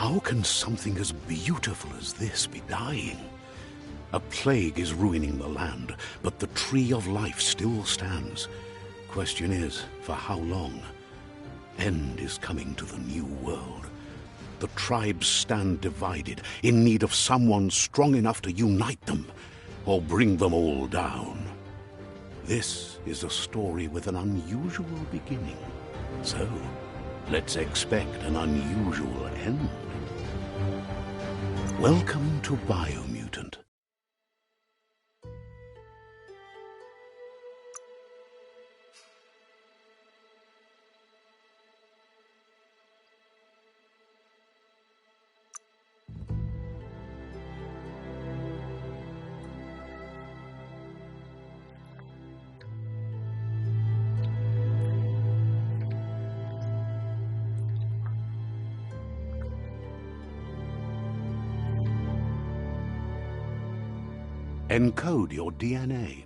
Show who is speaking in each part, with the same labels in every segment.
Speaker 1: How can something as beautiful as this be dying? A plague is ruining the land, but the tree of life still stands. Question is, for how long? End is coming to the new world. The tribes stand divided, in need of someone strong enough to unite them, or bring them all down. This is a story with an unusual beginning. So, let's expect an unusual end. Welcome to Biomutant. Encode your DNA.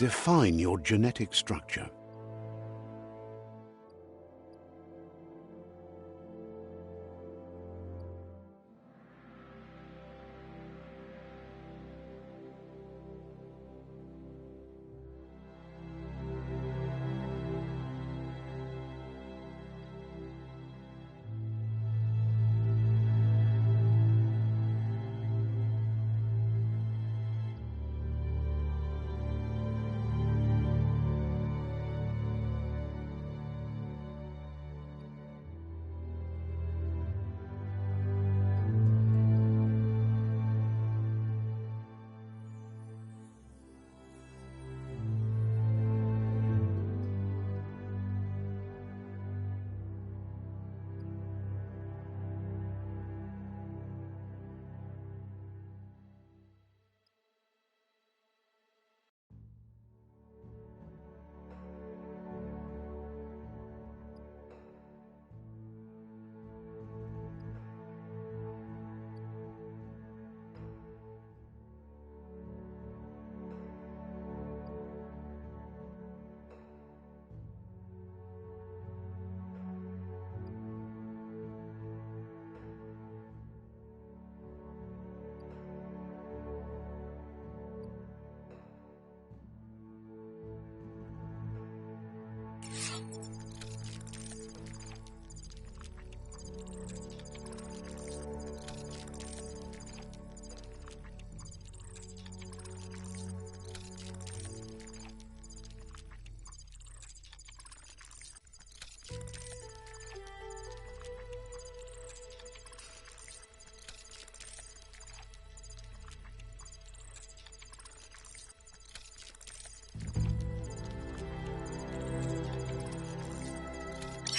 Speaker 1: Define your genetic structure.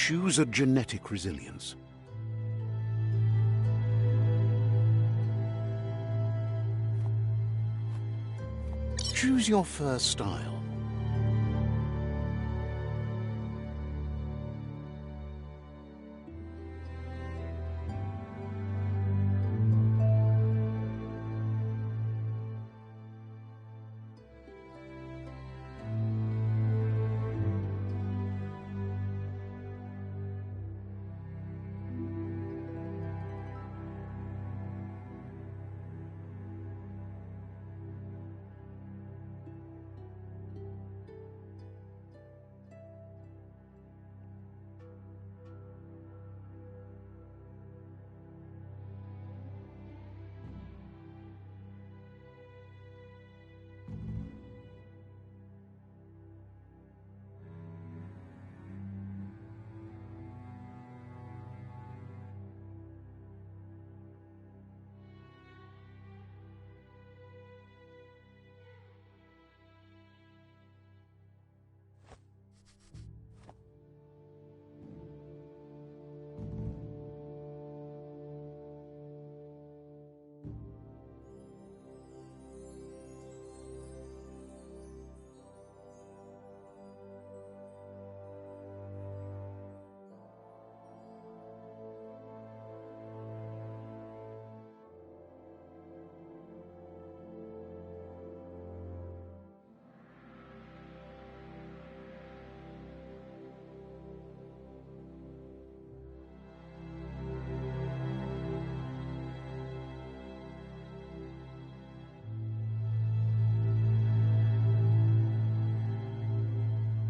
Speaker 1: Choose a genetic resilience. Choose your fur style.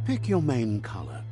Speaker 1: Pick your main color.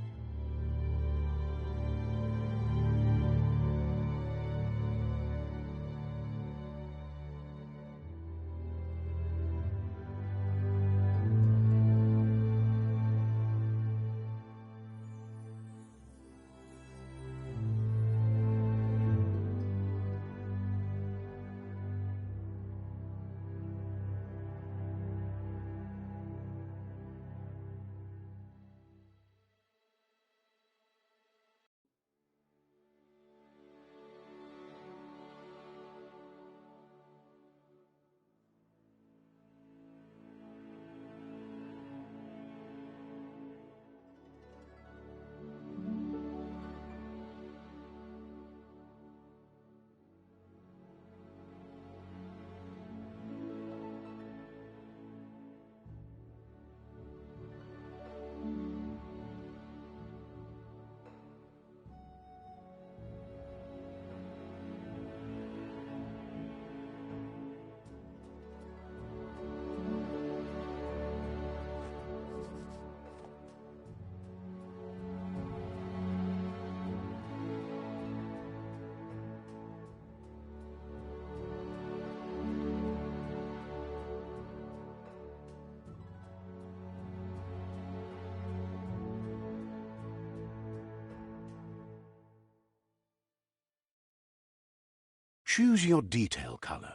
Speaker 1: Choose your detail color.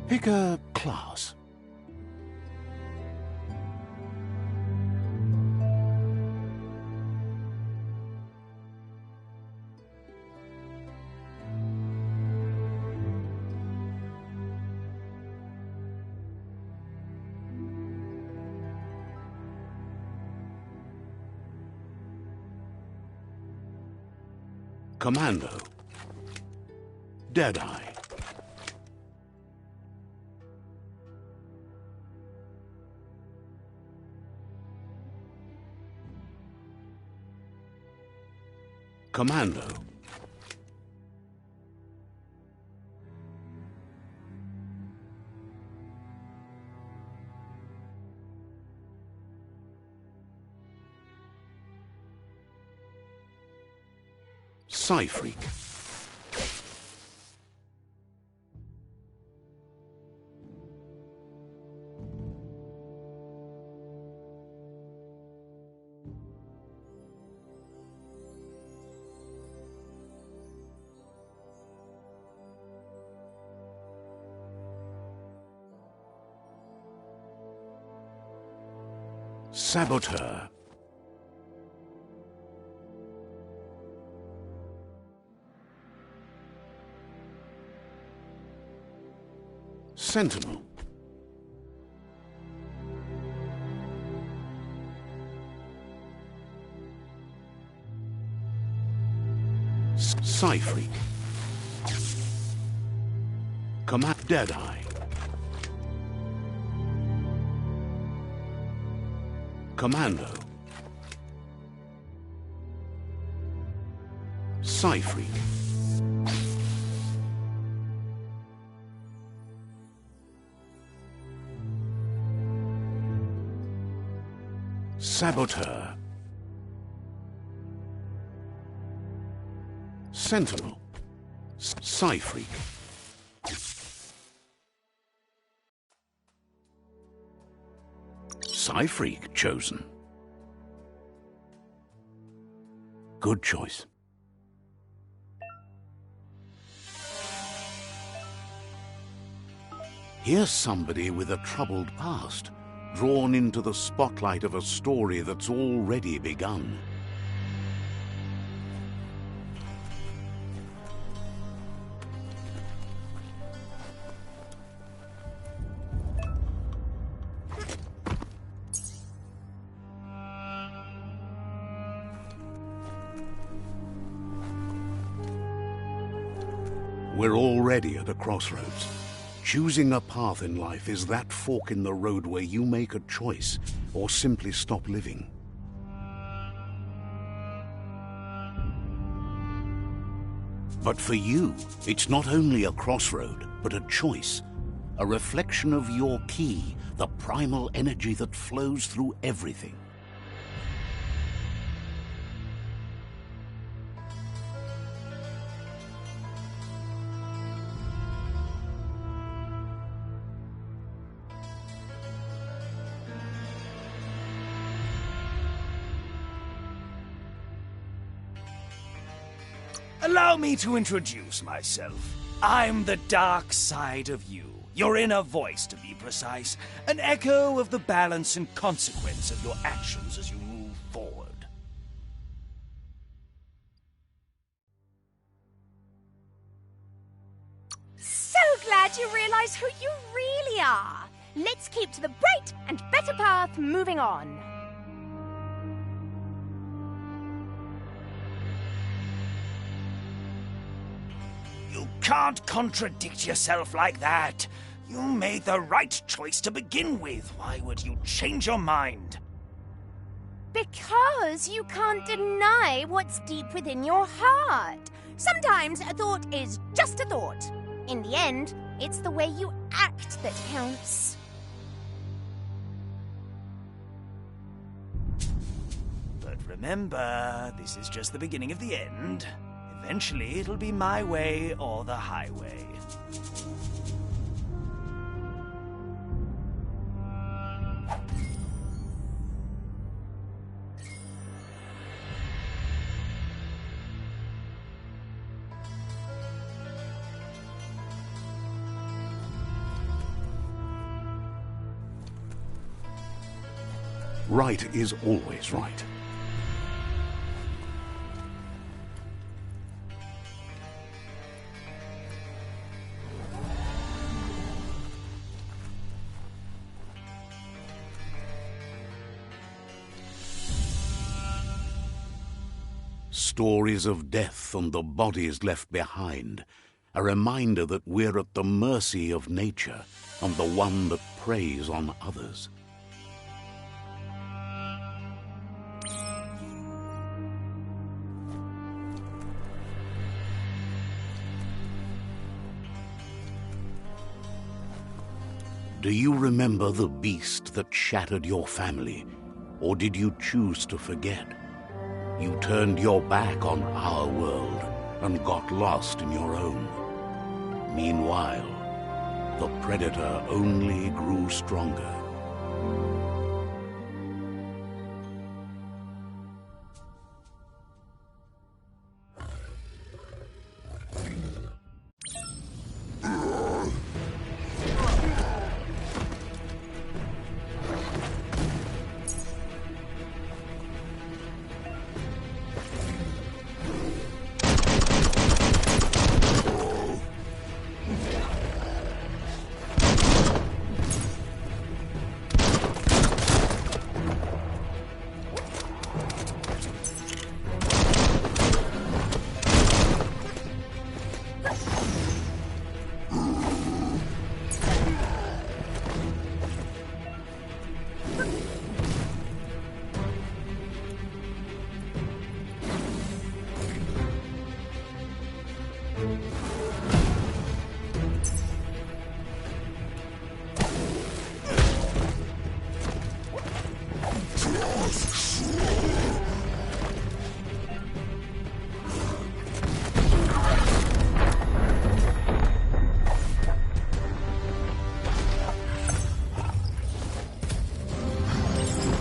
Speaker 1: Pick a class. Commando. Deadeye. Commando. Psy-Freak. Saboteur. Sentinel. Psy-Freak. Command Deadeye. Commando. Psy-Freak. Saboteur. Sentinel. Psy-Freak. Psy-Freak chosen. Good choice. Here's somebody with a troubled past, drawn into the spotlight of a story that's already begun. We're already at a crossroads. Choosing a path in life is that fork in the road where you make a choice or simply stop living. But for you, it's not only a crossroad, but a choice. A reflection of your key, the primal energy that flows through everything.
Speaker 2: Allow me to introduce myself. I'm the dark side of you. Your inner voice, to be precise. An echo of the balance and consequence of your actions as you move forward.
Speaker 3: So glad you realize who you really are. Let's keep to the bright and better path moving on.
Speaker 2: You can't contradict yourself like that. You made the right choice to begin with. Why would you change your mind?
Speaker 3: Because you can't deny what's deep within your heart. Sometimes a thought is just a thought. In the end, it's the way you act that counts.
Speaker 2: But remember, this is just the beginning of the end. Eventually, it'll be my way or the highway.
Speaker 1: Right is always right. Stories of death and the bodies left behind, a reminder that we're at the mercy of nature and the one that preys on others. Do you remember the beast that shattered your family, or did you choose to forget? You turned your back on our world and got lost in your own. Meanwhile, the predator only grew stronger.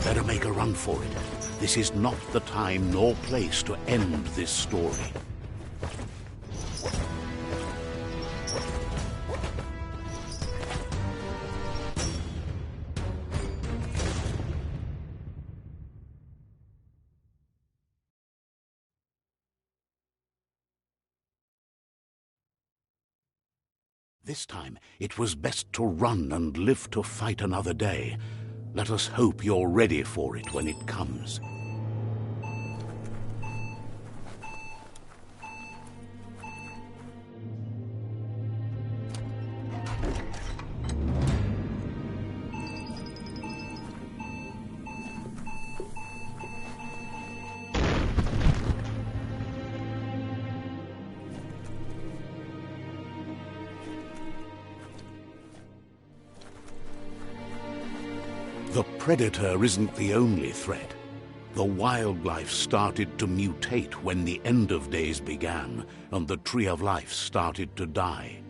Speaker 1: Better make a run for it. This is not the time nor place to end this story. This time, it was best to run and live to fight another day. Let us hope you're ready for it when it comes. The predator isn't the only threat. The wildlife started to mutate when the end of days began, and the tree of life started to die.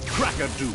Speaker 1: Crack-a-doom!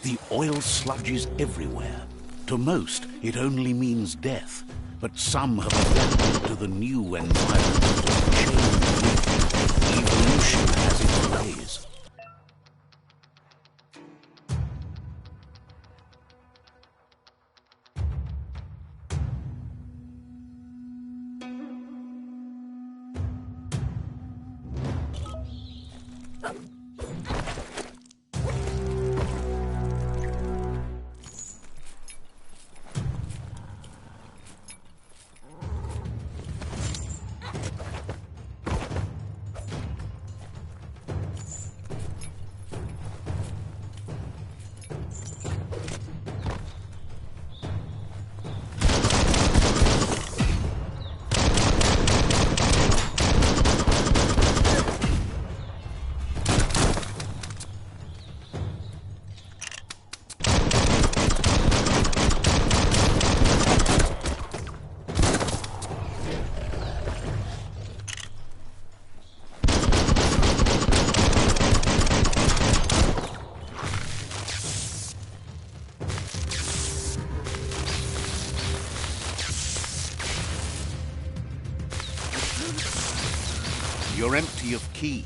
Speaker 1: The oil sludges everywhere. To most, it only means death. But some have adapted to the new environment and changed with it. Evolution has its ways. You're empty of ki.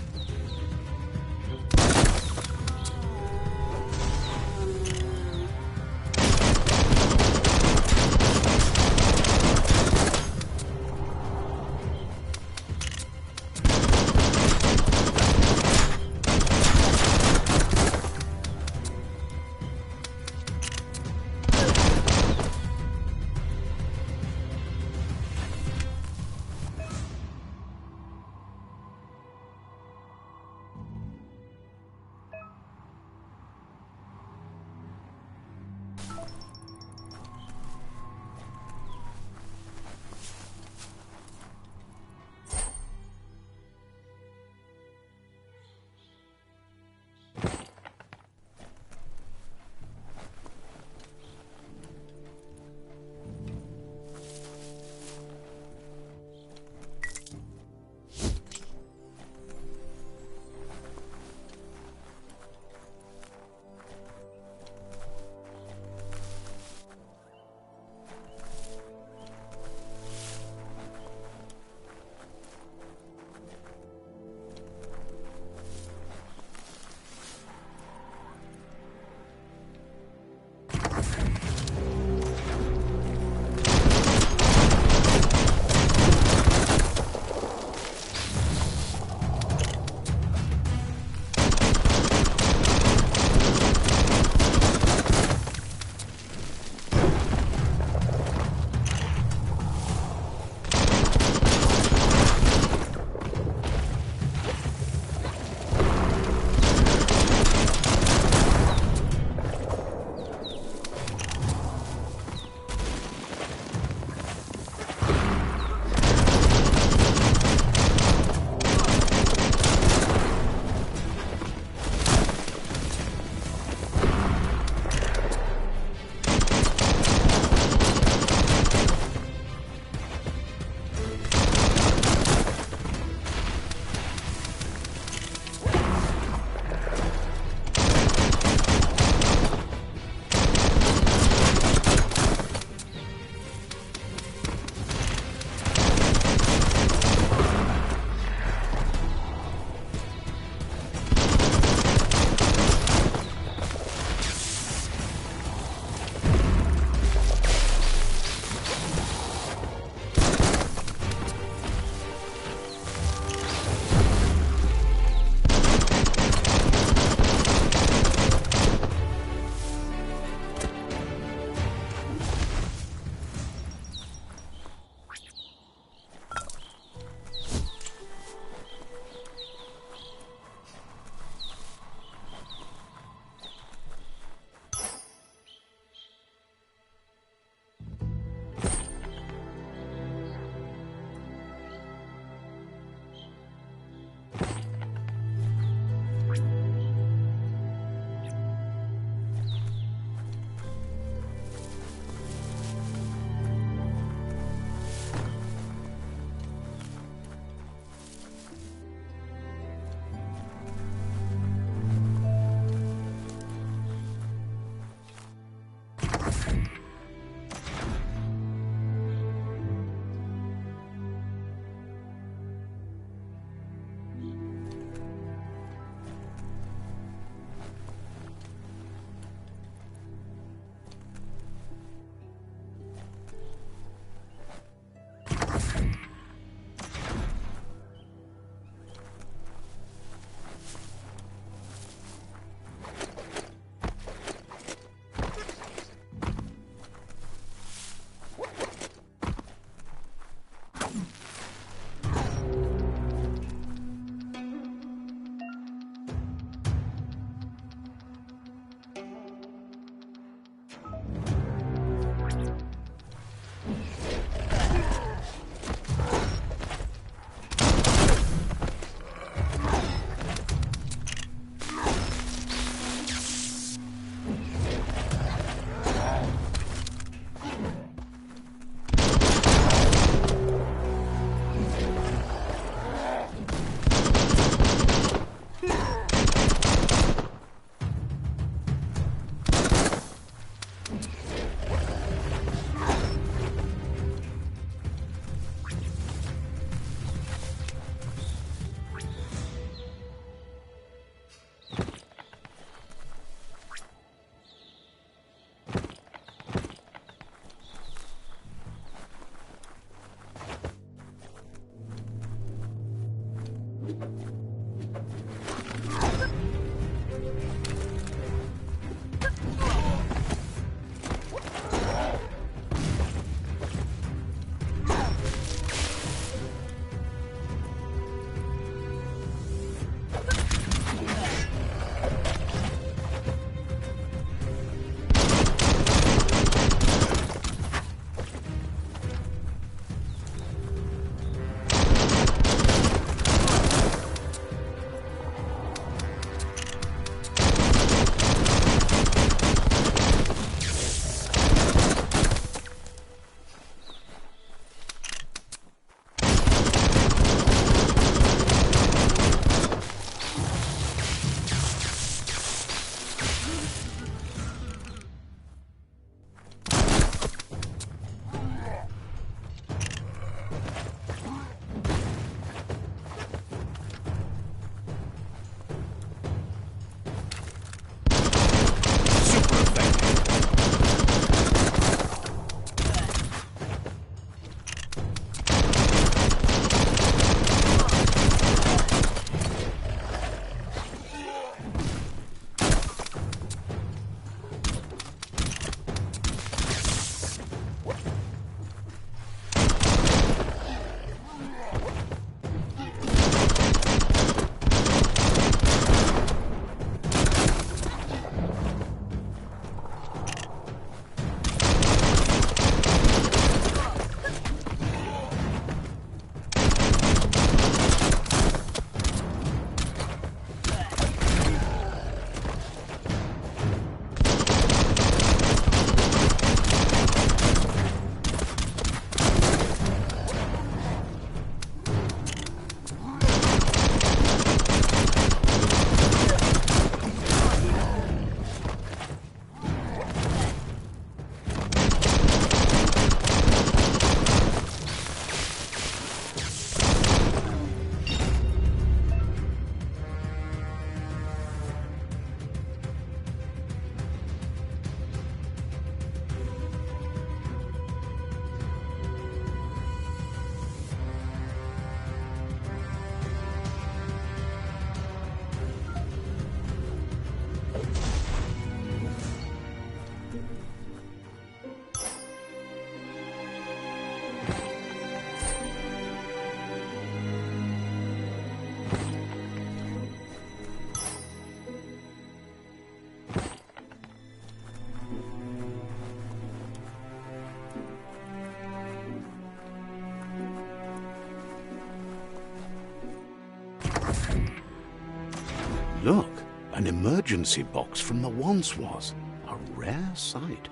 Speaker 1: Look, an emergency box from the once was. A rare sight.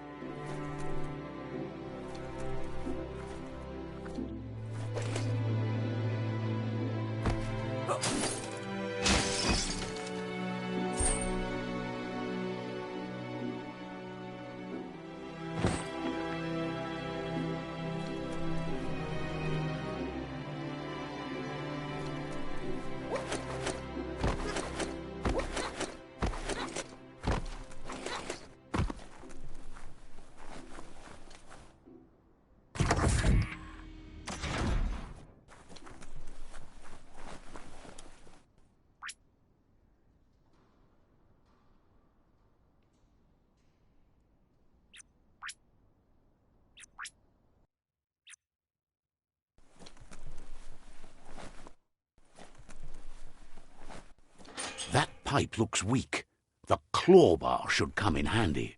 Speaker 1: That pipe looks weak. The claw bar should come in handy.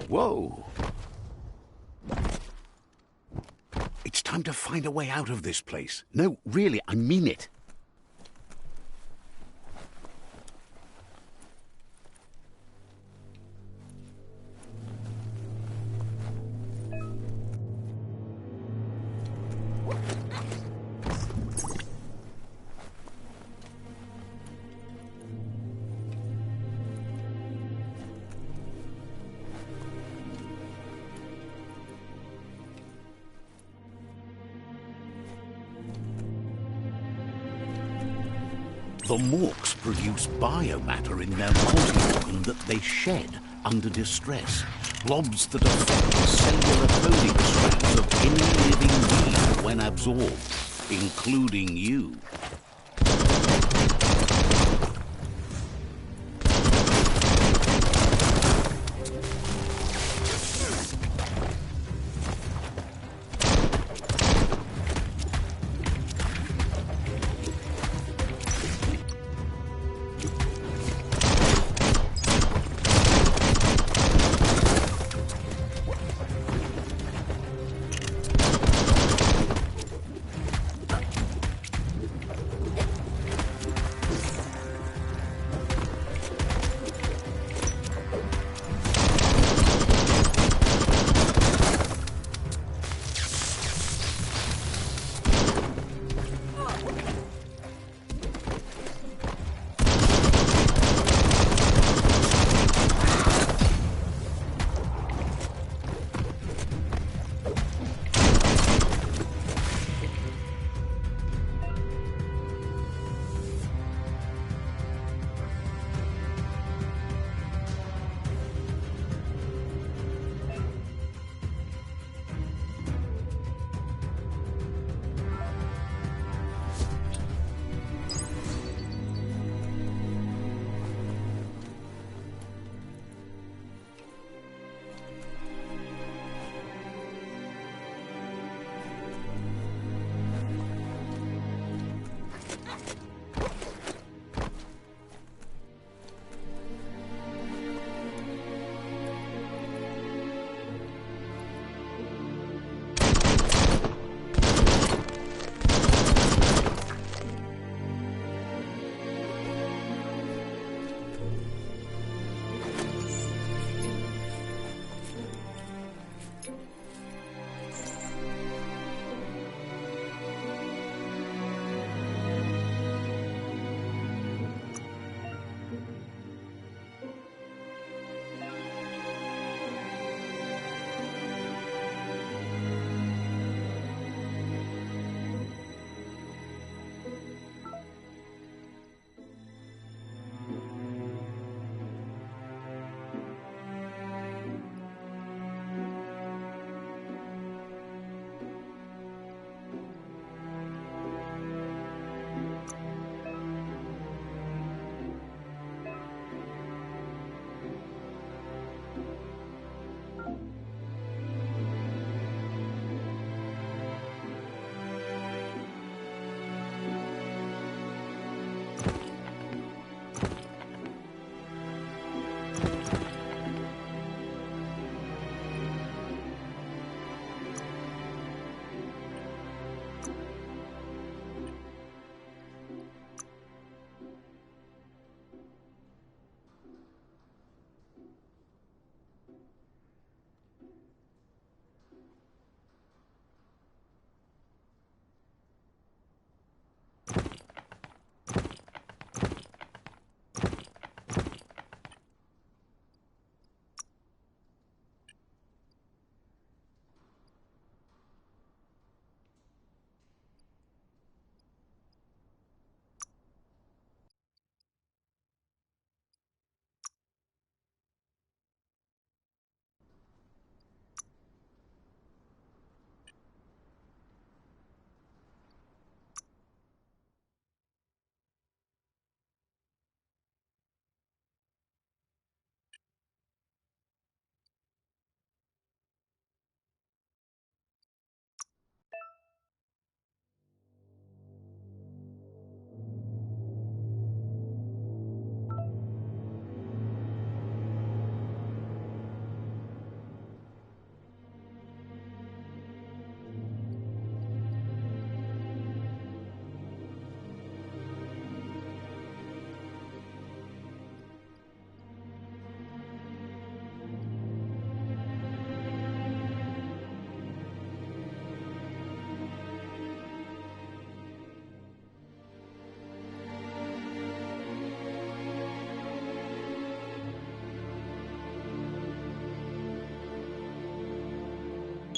Speaker 1: Whoa! It's time to find a way out of this place. No, really, I mean it. The Morks produce biomatter in their multi-organ that they shed under distress. Blobs that affect the cellular coding strands of any living being when absorbed, including you.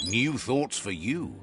Speaker 1: New thoughts for you.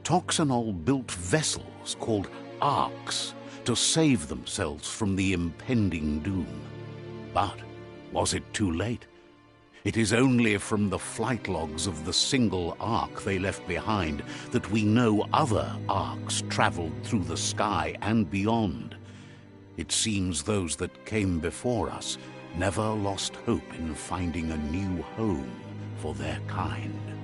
Speaker 1: Toxanol built vessels called arks to save themselves from the impending doom. But was it too late? It is only from the flight logs of the single ark they left behind that we know other arks traveled through the sky and beyond. It seems those that came before us never lost hope in finding a new home for their kind.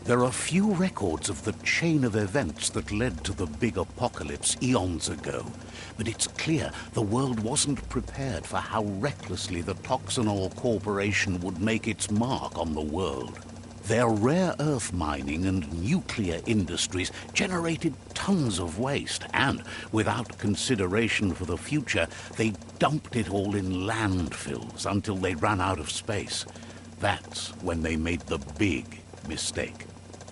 Speaker 1: There are few records of the chain of events that led to the big apocalypse eons ago, but it's clear the world wasn't prepared for how recklessly the Toxanol Corporation would make its mark on the world. Their rare earth mining and nuclear industries generated tons of waste, and, without consideration for the future, they dumped it all in landfills until they ran out of space. That's when they made the big mistake.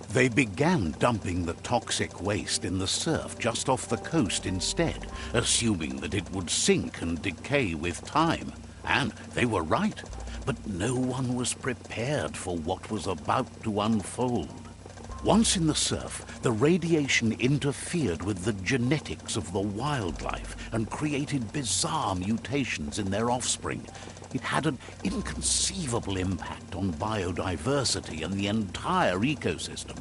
Speaker 1: They began dumping the toxic waste in the surf just off the coast instead, assuming that it would sink and decay with time. And they were right. But no one was prepared for what was about to unfold. Once in the surf, the radiation interfered with the genetics of the wildlife and created bizarre mutations in their offspring. It had an inconceivable impact on biodiversity and the entire ecosystem.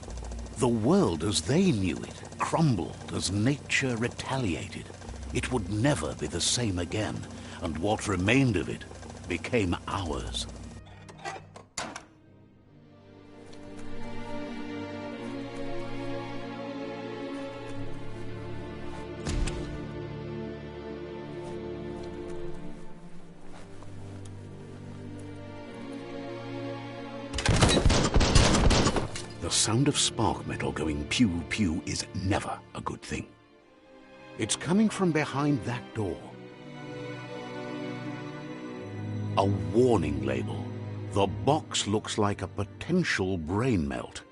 Speaker 1: The world as they knew it crumbled as nature retaliated. It would never be the same again, and what remained of it became ours. The sound of spark metal going pew-pew is never a good thing. It's coming from behind that door. A warning label. The box looks like a potential brain melt.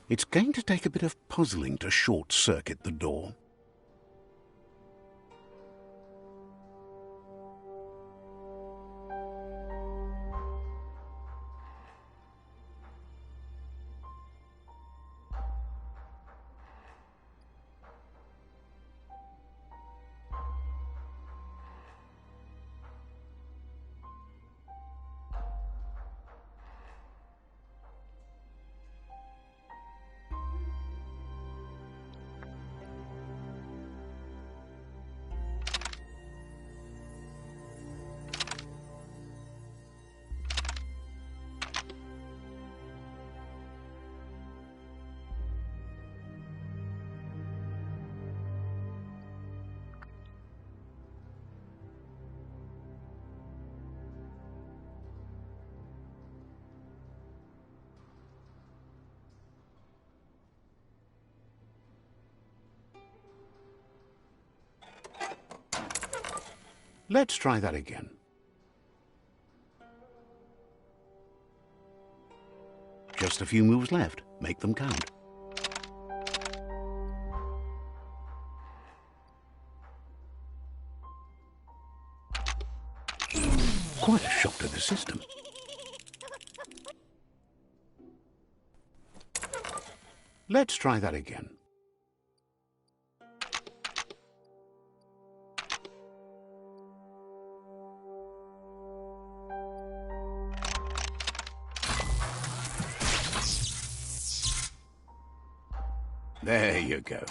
Speaker 1: It's going to take a bit of puzzling to short-circuit the door. Let's try that again. Just a few moves left. Make them count. Quite a shock to the system. Let's try that again. There you go.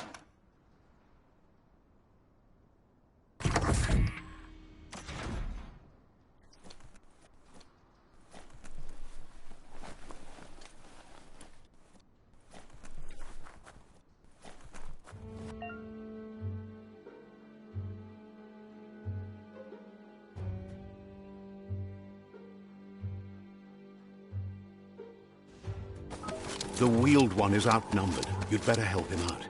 Speaker 1: The wheeled one is outnumbered. You'd better help him out.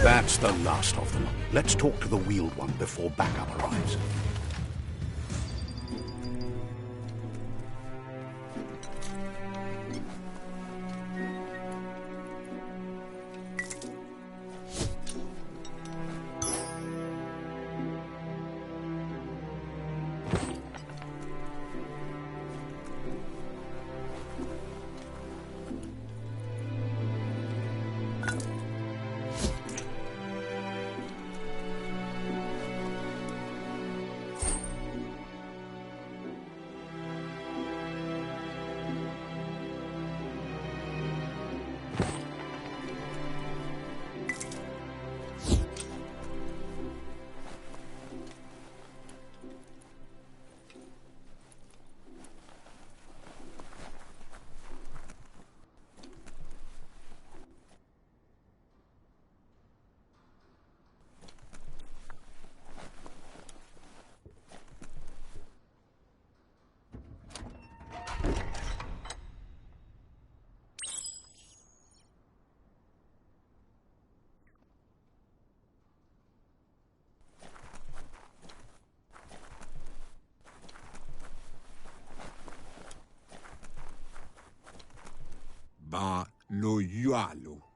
Speaker 1: That's the last of them. Let's talk to the wheeled one before backup arrives.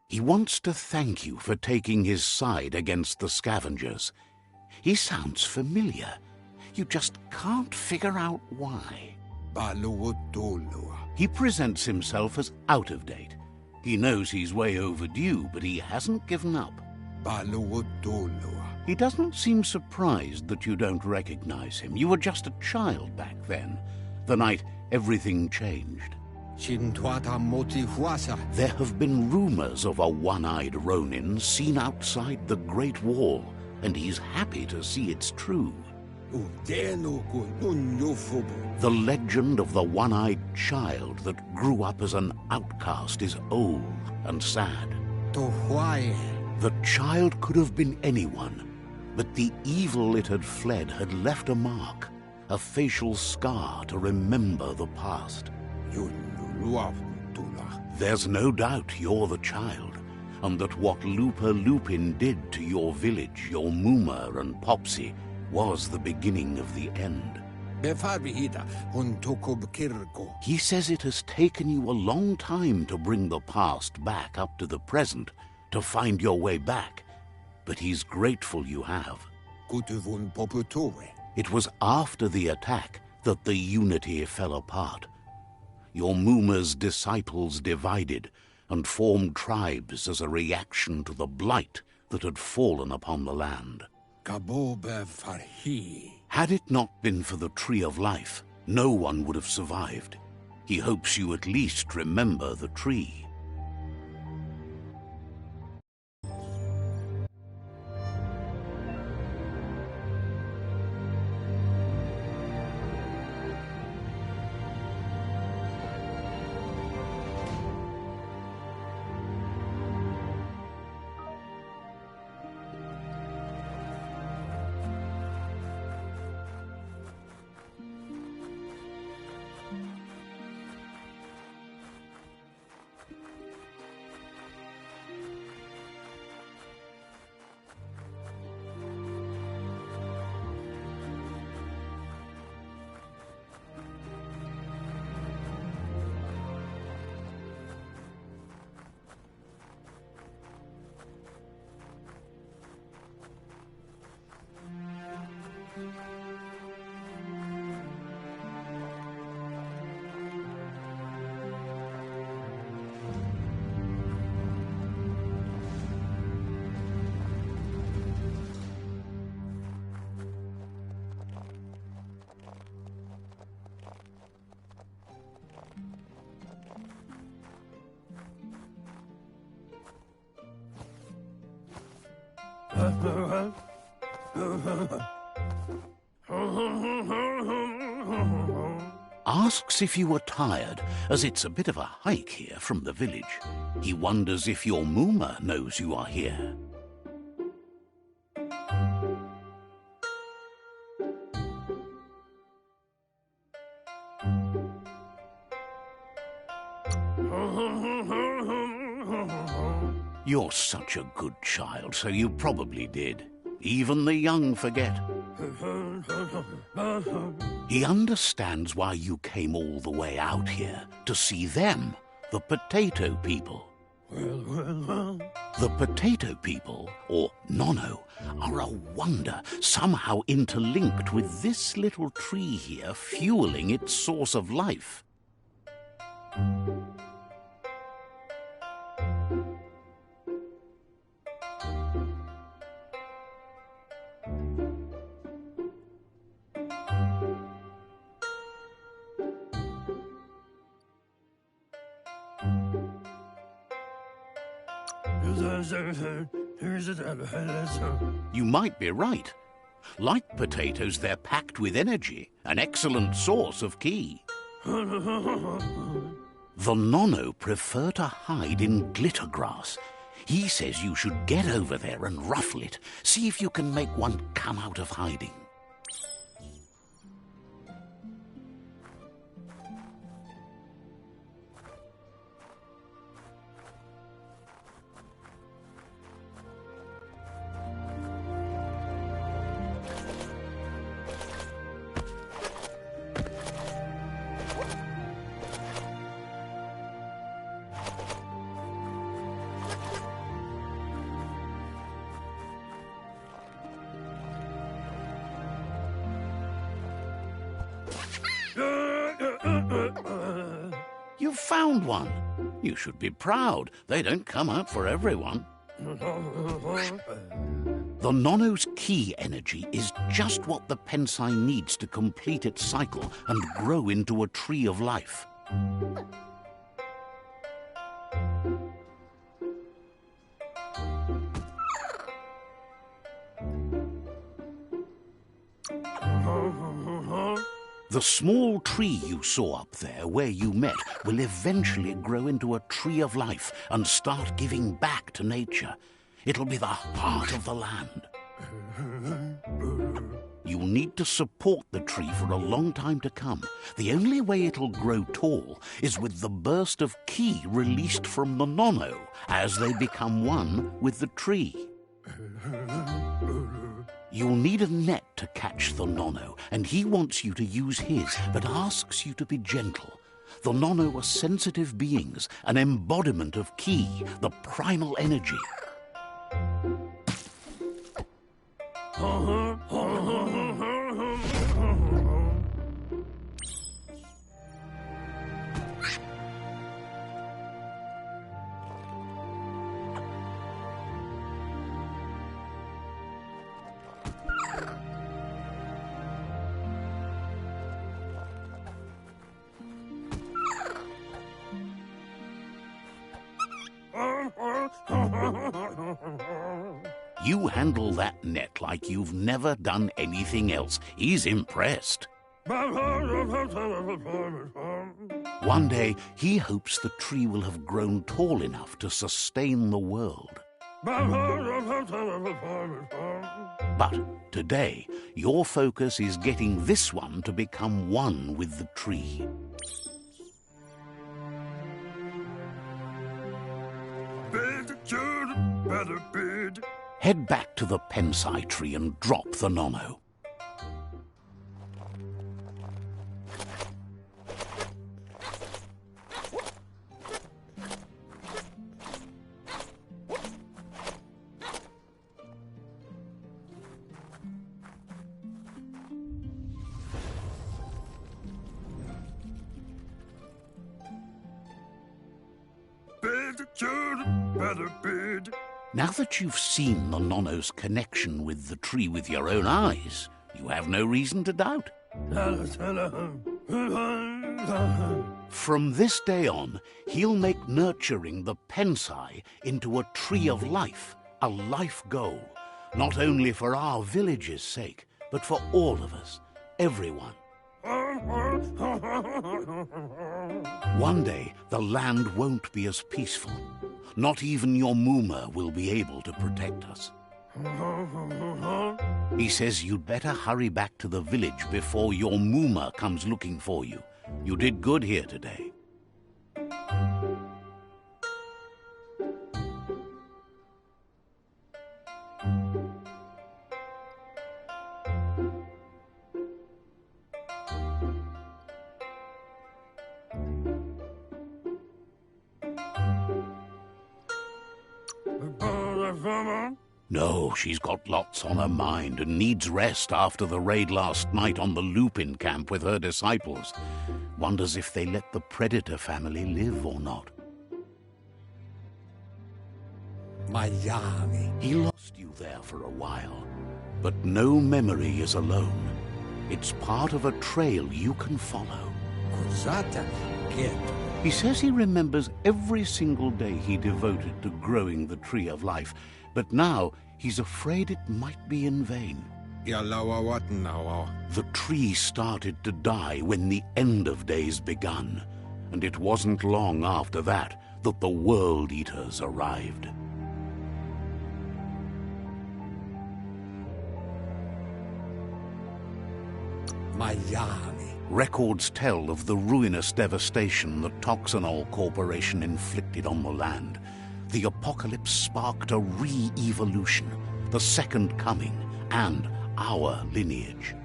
Speaker 1: He wants to thank you for taking his side against the scavengers. He sounds familiar. You just can't figure out why. He presents himself as out of date. He knows he's way overdue, but he hasn't given up. He doesn't seem surprised that you don't recognize him. You were just a child back then, the night everything changed. There have been rumors of a one-eyed Ronin seen outside the Great Wall, and he's happy to see it's true. The legend of the one-eyed child that grew up as an outcast is old and sad. The child could have been anyone, but the evil it had fled had left a mark, a facial scar to remember the past. There's no doubt you're the child, and that what Lupa Lupin did to your village, your Muma and Popsy, was the beginning of the end. He says it has taken you a long time to bring the past back up to the present, to find your way back, but he's grateful you have. It was after the attack that the unity fell apart. Your Muma's disciples divided and formed tribes as a reaction to the blight that had fallen upon the land. Had it not been for the Tree of Life, no one would have survived. He hopes you at least remember the tree. Asks if you are tired, as it's a bit of a hike here from the village. He wonders if your Mooma knows you are here. You're such a good child, so you probably did. Even the young forget. He understands why you came all the way out here, to see them, the potato people. The potato people, or Nono, are a wonder, somehow interlinked with this little tree here, fueling its source of life. You might be right. Like potatoes, they're packed with energy, an excellent source of ki. The Nono prefer to hide in glitter grass. He says you should get over there and ruffle it. See if you can make one come out of hiding. You've found one. You should be proud. They don't come out for everyone. The Nono's ki energy is just what the Pensai needs to complete its cycle and grow into a tree of life. The small tree you saw up there where you met will eventually grow into a tree of life and start giving back to nature. It'll be the heart of the land. You'll need to support the tree for a long time to come. The only way it'll grow tall is with the burst of ki released from the Nono as they become one with the tree. You'll need a net to catch the Nono, and he wants you to use his, but asks you to be gentle. The Nono are sensitive beings, an embodiment of ki, the primal energy. You handle that net like you've never done anything else. He's impressed. One day, he hopes the tree will have grown tall enough to sustain the world. But today, your focus is getting this one to become one with the tree. Head back to the Pensai tree and drop the Nono. Now that you've seen the Nono's connection with the tree with your own eyes, you have no reason to doubt. From this day on, he'll make nurturing the Pensai into a tree of life, a life goal, not only for our village's sake, but for all of us, everyone. One day, the land won't be as peaceful. Not even your Moomer will be able to protect us. He says you'd better hurry back to the village before your Moomer comes looking for you. You did good here today. No, she's got lots on her mind and needs rest after the raid last night on the Lupin camp with her disciples. Wonders if they let the Predator family live or not.
Speaker 4: Miami.
Speaker 1: He lost you there for a while, but no memory is alone. It's part of a trail you can follow.
Speaker 4: Cos'ata chiedo.
Speaker 1: He says he remembers every single day he devoted to growing the Tree of Life, but now he's afraid it might be in vain. The tree started to die when the end of days begun, and it wasn't long after that that the World Eaters arrived.
Speaker 4: Miami.
Speaker 1: Records tell of the ruinous devastation the Toxanol Corporation inflicted on the land. The apocalypse sparked a re-evolution, the second coming, and our lineage.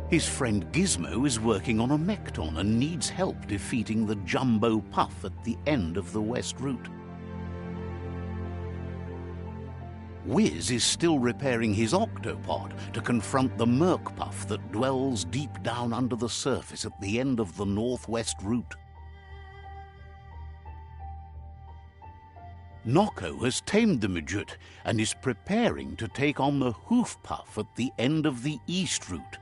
Speaker 1: His friend Gizmo is working on a Mekton and needs help defeating the Jumbo Puff at the end of the West Route. Wiz is still repairing his octopod to confront the Merc Puff that dwells deep down under the surface at the end of the Northwest Route. Nocco has tamed the Midget and is preparing to take on the Hoof Puff at the end of the East Route.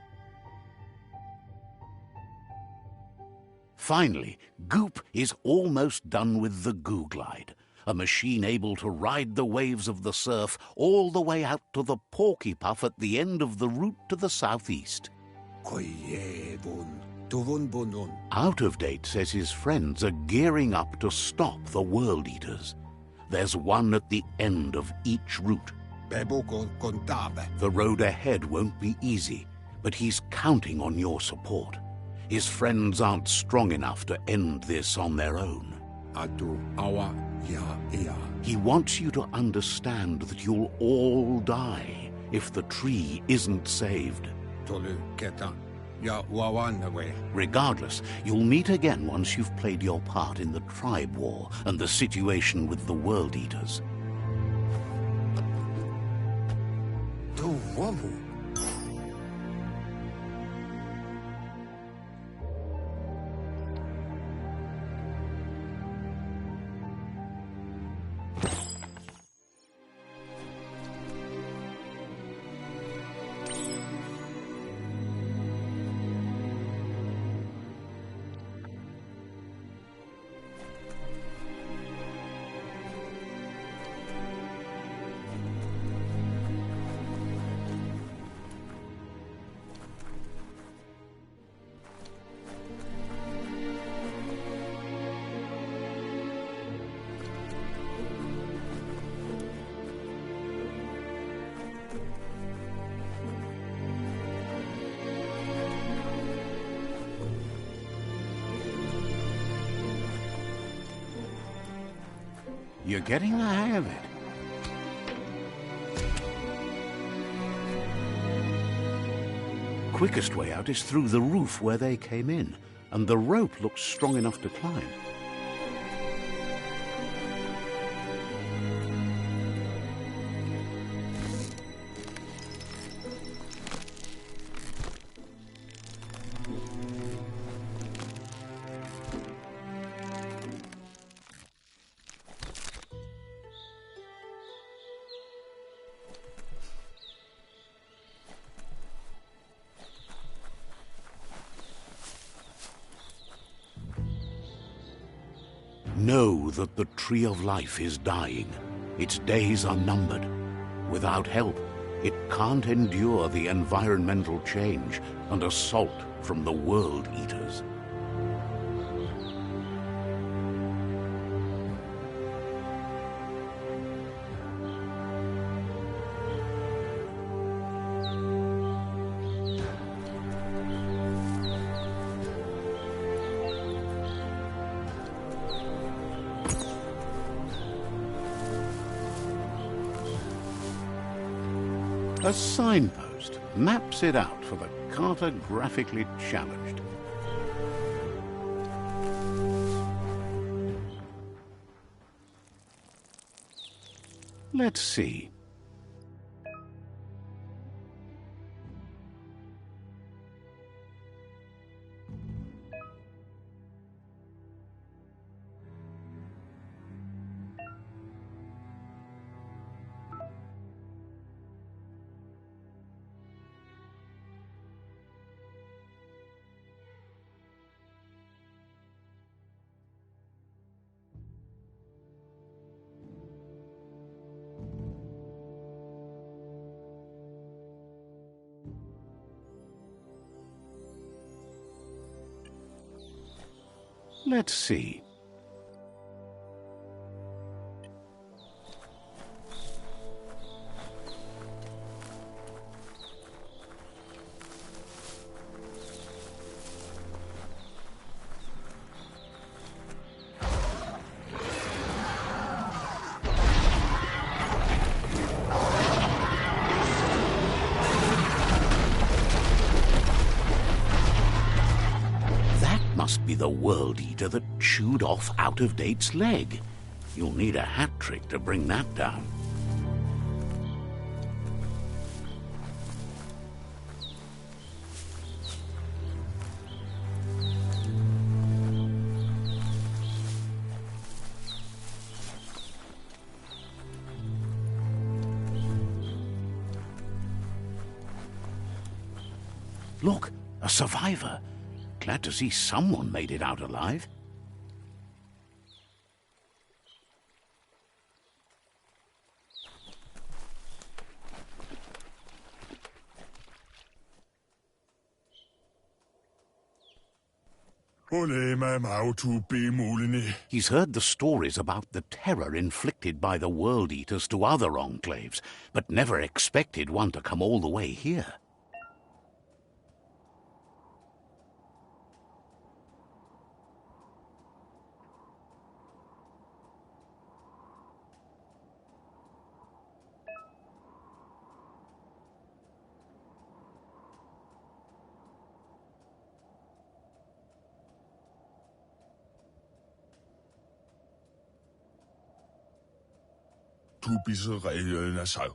Speaker 1: Finally, Goop is almost done with the Goo Glide, a machine able to ride the waves of the surf all the way out to the Porky Puff at the end of the route to the southeast. Out of Date says his friends are gearing up to stop the World Eaters. There's one at the end of each route. The road ahead won't be easy, but he's counting on your support. His friends aren't strong enough to end this on their own. He wants you to understand that you'll all die if the tree isn't saved. Regardless, you'll meet again once you've played your part in the tribe war and the situation with the World Eaters. You're getting the hang of it. Quickest way out is through the roof where they came in, and the rope looks strong enough to climb. Know that the Tree of Life is dying. Its days are numbered. Without help, It can't endure the environmental change and assault from the World Eaters. A signpost maps it out for the cartographically challenged. Let's see. Let's see. Must be the World Eater that chewed off Out-of-Date's leg. You'll need a hat trick to bring that down. Look, a survivor. Glad to see someone made it out alive. He's heard the stories about the terror inflicted by the World Eaters to other enclaves, but never expected one to come all the way here.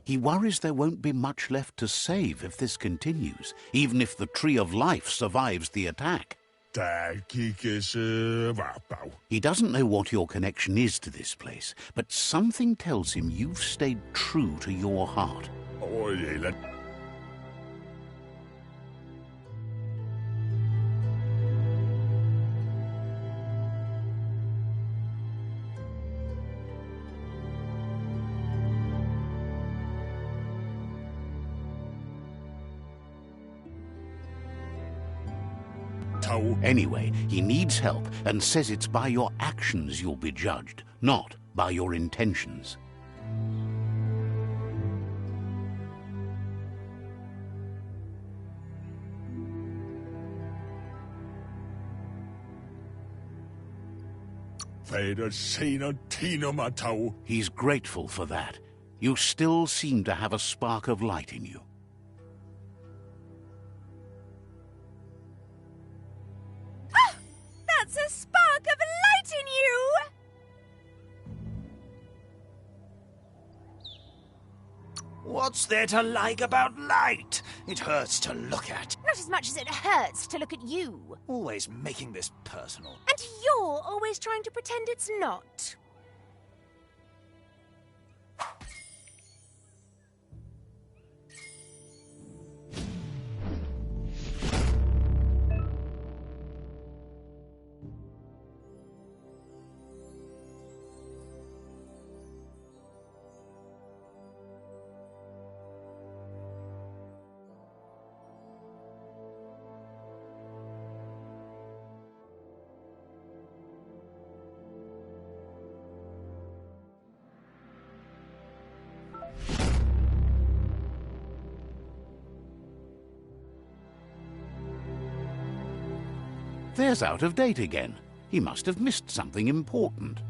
Speaker 1: He worries there won't be much left to save if this continues, even if the Tree of Life survives the attack. He doesn't know what your connection is to this place, but something tells him you've stayed true to your heart. Anyway, he needs help and says it's by your actions you'll be judged, not by your intentions. He's grateful for that. You still seem to have a spark of light in you.
Speaker 3: That's a spark of light in you!
Speaker 2: What's there to like about light? It hurts to look at.
Speaker 3: Not as much as it hurts to look at you.
Speaker 2: Always making this personal.
Speaker 3: And you're always trying to pretend it's not.
Speaker 1: There's Out of Date again. He must have missed something important.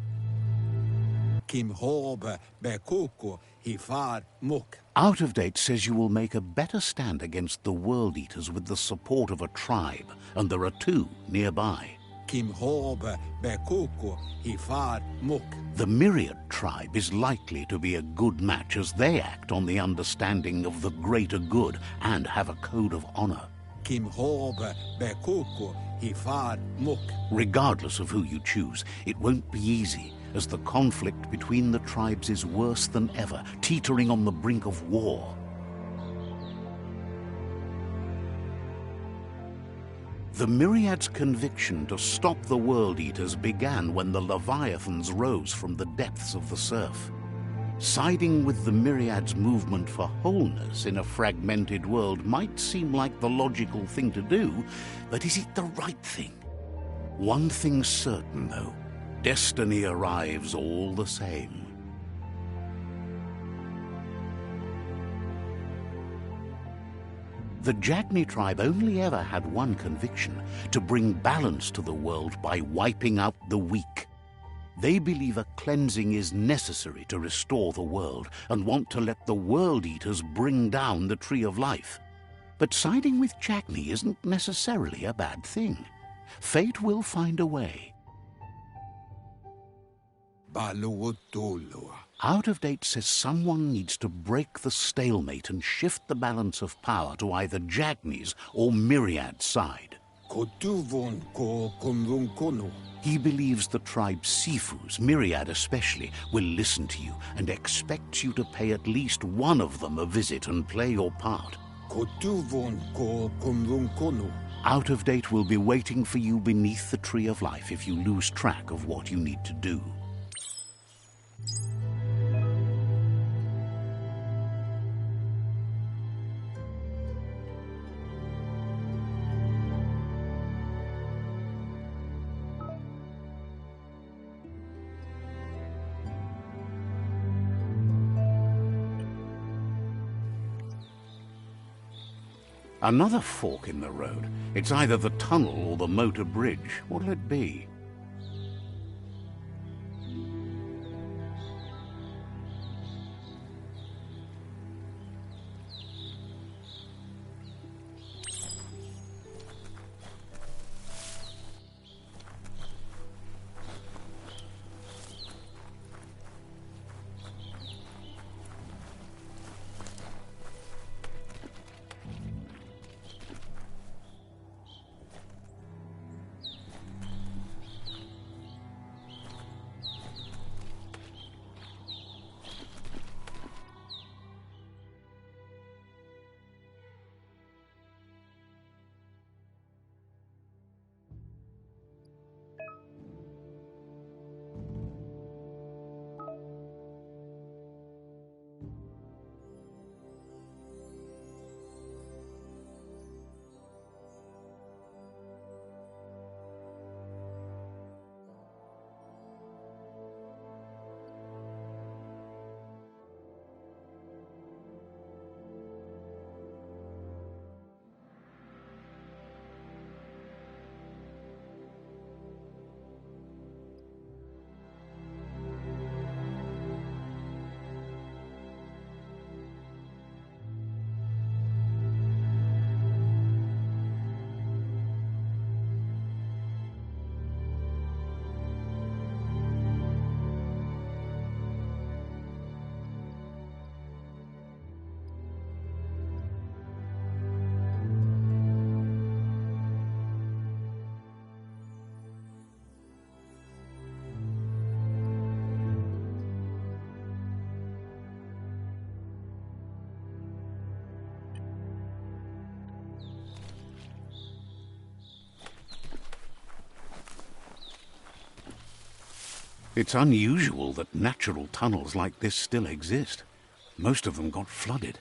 Speaker 4: Kim hobe bekuku hifar muk.
Speaker 1: Out of Date says you will make a better stand against the World Eaters with the support of a tribe, and there are two nearby.
Speaker 4: Kim hobe bekuku hifar muk.
Speaker 1: The Myriad tribe is likely to be a good match as they act on the understanding of the greater good and have a code of honor.
Speaker 4: Kim hobe bekuku hifar muk.
Speaker 1: Regardless of who you choose, it won't be easy, as the conflict between the tribes is worse than ever, teetering on the brink of war. The Myriad's conviction to stop the World Eaters began when the Leviathans rose from the depths of the surf. Siding with the Myriad's movement for wholeness in a fragmented world might seem like the logical thing to do, but is it the right thing? One thing's certain, though. Destiny arrives all the same. The Jagni tribe only ever had one conviction: to bring balance to the world by wiping out the weak. They believe a cleansing is necessary to restore the world and want to let the World Eaters bring down the Tree of Life. But siding with Jagni isn't necessarily a bad thing. Fate will find a way. Out of Date says someone needs to break the stalemate and shift the balance of power to either Jagni's or Myriad's side. He believes the tribe Sifus, Myriad especially, will listen to you and expects you to pay at least one of them a visit and play your part. Out of Date will be waiting for you beneath the Tree of Life if you lose track of what you need to do. Another fork in the road. It's either the tunnel or the motor bridge. What'll it be? It's unusual that natural tunnels like this still exist. Most of them got flooded.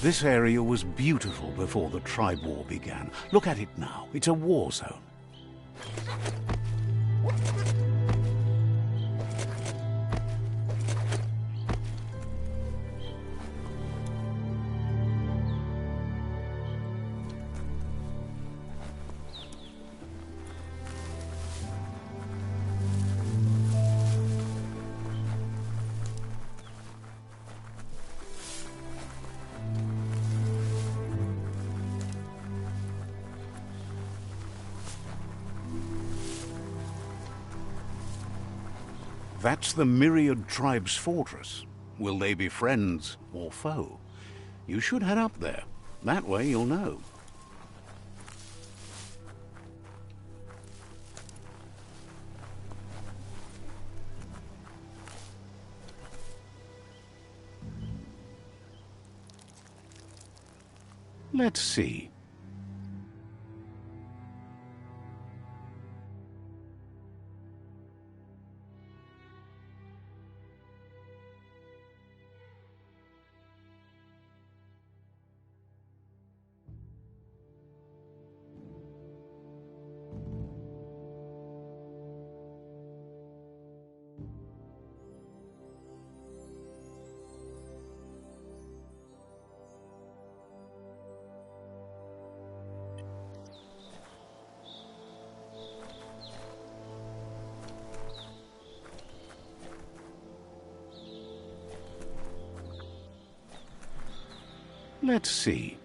Speaker 1: This area was beautiful before the tribe war began. Look at it now. It's a war zone. That's the Myriad Tribe's fortress. Will they be friends or foe? You should head up there. That way you'll know. Let's see. Let's see.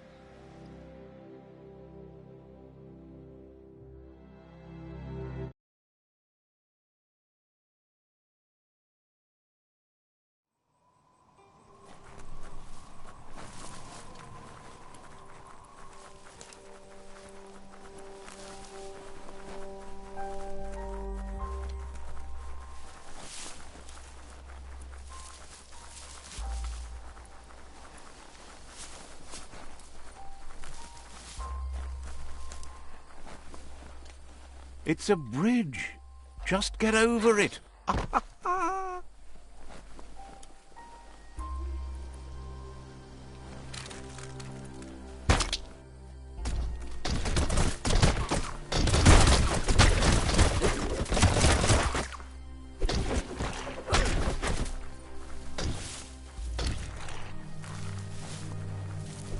Speaker 1: It's a bridge. Just get over it.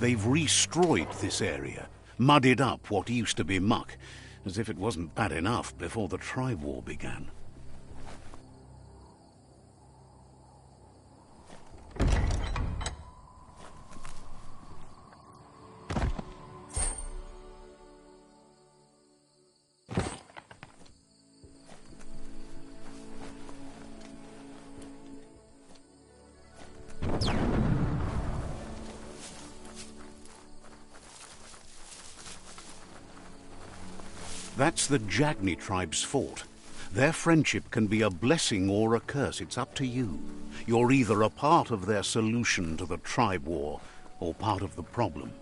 Speaker 1: They've destroyed this area, muddied up what used to be muck, as if it wasn't bad enough before the tribe war began. That's the Jagni tribe's fort. Their friendship can be a blessing or a curse. It's up to you. You're either a part of their solution to the tribe war or part of the problem.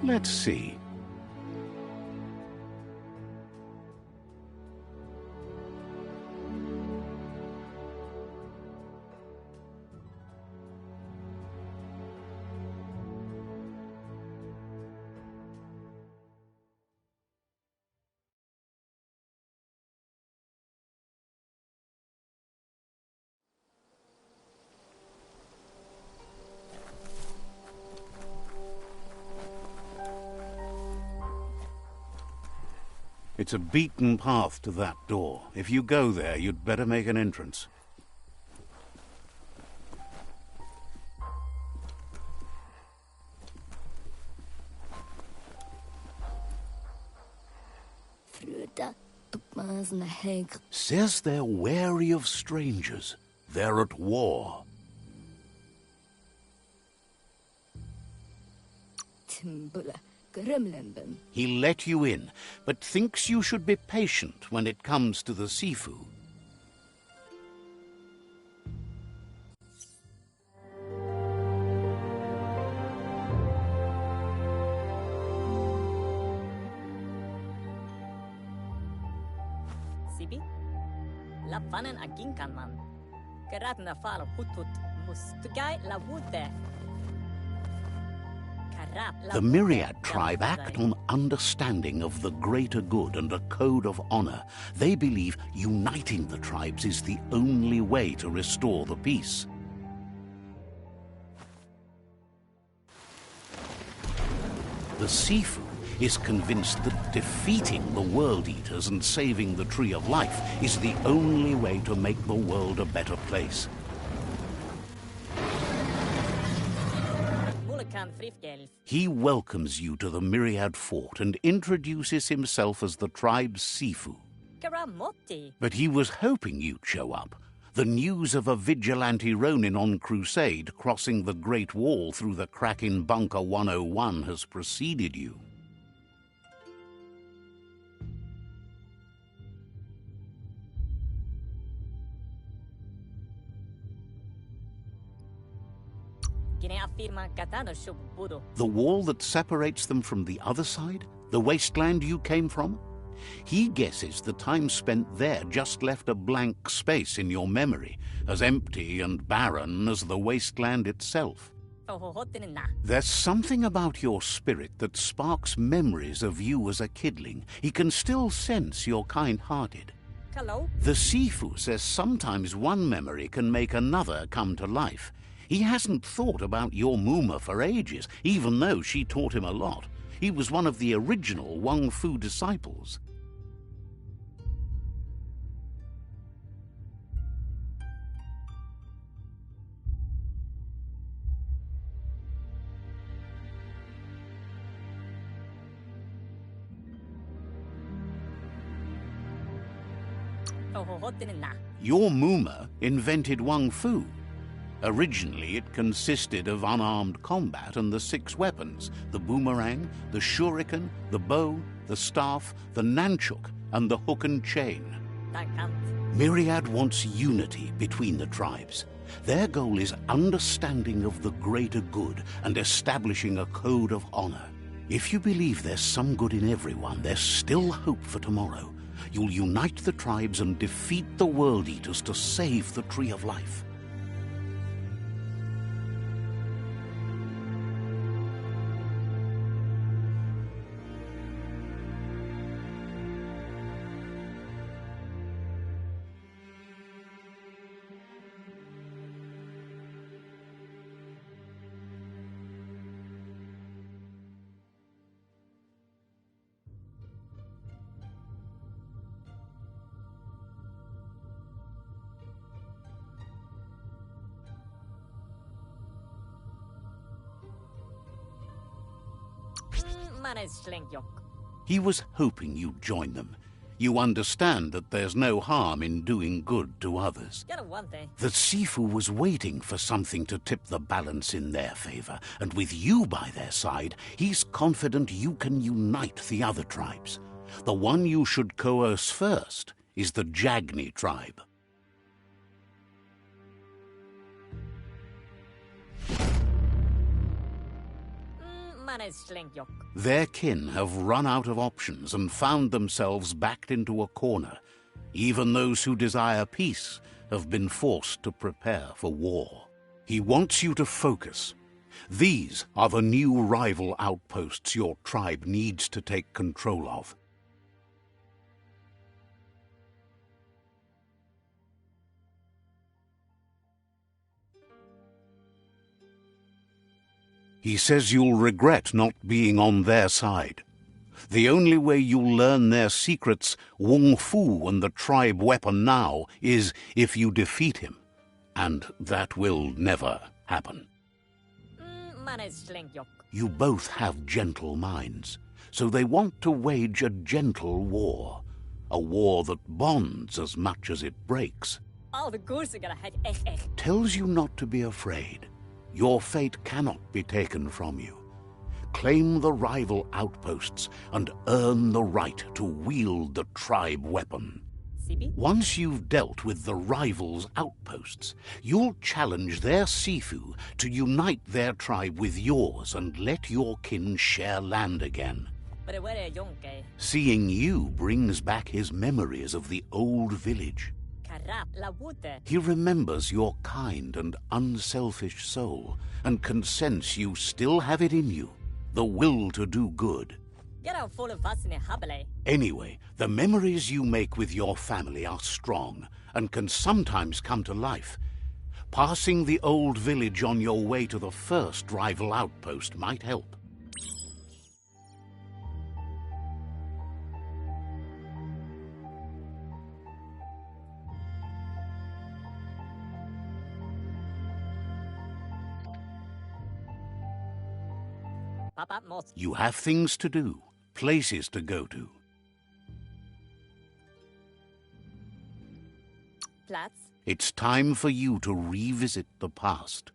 Speaker 1: Let's see. It's a beaten path to that door. If you go there, you'd better make an entrance. Says they're wary of strangers. They're at war. He let you in, but thinks you should be patient when it comes to the Sifu.
Speaker 5: Sibi? Lapanen aginkan man. Keratna falo putut mustugai la wute.
Speaker 1: The Myriad tribe act on understanding of the greater good and a code of honor. They believe uniting the tribes is the only way to restore the peace. The Sifu is convinced that defeating the World Eaters and saving the Tree of Life is the only way to make the world a better place. He welcomes you to the Myriad Fort and introduces himself as the tribe's Sifu. But he was hoping you'd show up. The news of a vigilante Ronin on crusade crossing the Great Wall through the crack in Bunker 101 has preceded you. The wall that separates them from the other side? The wasteland you came from? He guesses the time spent there just left a blank space in your memory, as empty and barren as the wasteland itself. There's something about your spirit that sparks memories of you as a kidling. He can still sense you're kind-hearted. The Sifu says sometimes one memory can make another come to life. He hasn't thought about your Muma for ages, even though she taught him a lot. He was one of the original Wang Fu disciples. Your Muma invented Wang Fu. Originally, it consisted of unarmed combat and the 6 weapons: the boomerang, the shuriken, the bow, the staff, the nunchuk, and the hook and chain. Myriad wants unity between the tribes. Their goal is understanding of the greater good and establishing a code of honor. If you believe there's some good in everyone, there's still hope for tomorrow. You'll unite the tribes and defeat the World Eaters to save the Tree of Life. He was hoping you'd join them. You understand that there's no harm in doing good to others. The Sifu was waiting for something to tip the balance in their favor, and with you by their side, he's confident you can unite the other tribes. The one you should coerce first is the Jagni tribe. Their kin have run out of options and found themselves backed into a corner. Even those who desire peace have been forced to prepare for war. He wants you to focus. These are the new rival outposts your tribe needs to take control of. He says you'll regret not being on their side. The only way you'll learn their secrets, Wung Fu and the tribe weapon now, is if you defeat him. And that will never happen. You both have gentle minds, so they want to wage a gentle war. A war that bonds as much as it breaks. Tells you not to be afraid. Your fate cannot be taken from you. Claim the rival outposts and earn the right to wield the tribe weapon. Once you've dealt with the rivals' outposts, you'll challenge their Sifu to unite their tribe with yours and let your kin share land again.
Speaker 5: But where yonke?
Speaker 1: Seeing you brings back his memories of the old village.
Speaker 5: Karap la wute.
Speaker 1: He remembers your kind and unselfish soul, and can sense you still have it in you, the will to do good.
Speaker 5: Get out full of us in a hubble.
Speaker 1: Anyway, the memories you make with your family are strong, and can sometimes come to life. Passing the old village on your way to the first rival outpost might help.
Speaker 5: Papa most.
Speaker 1: You have things to do, places to go to.
Speaker 5: Platz.
Speaker 1: It's time for you to revisit the past.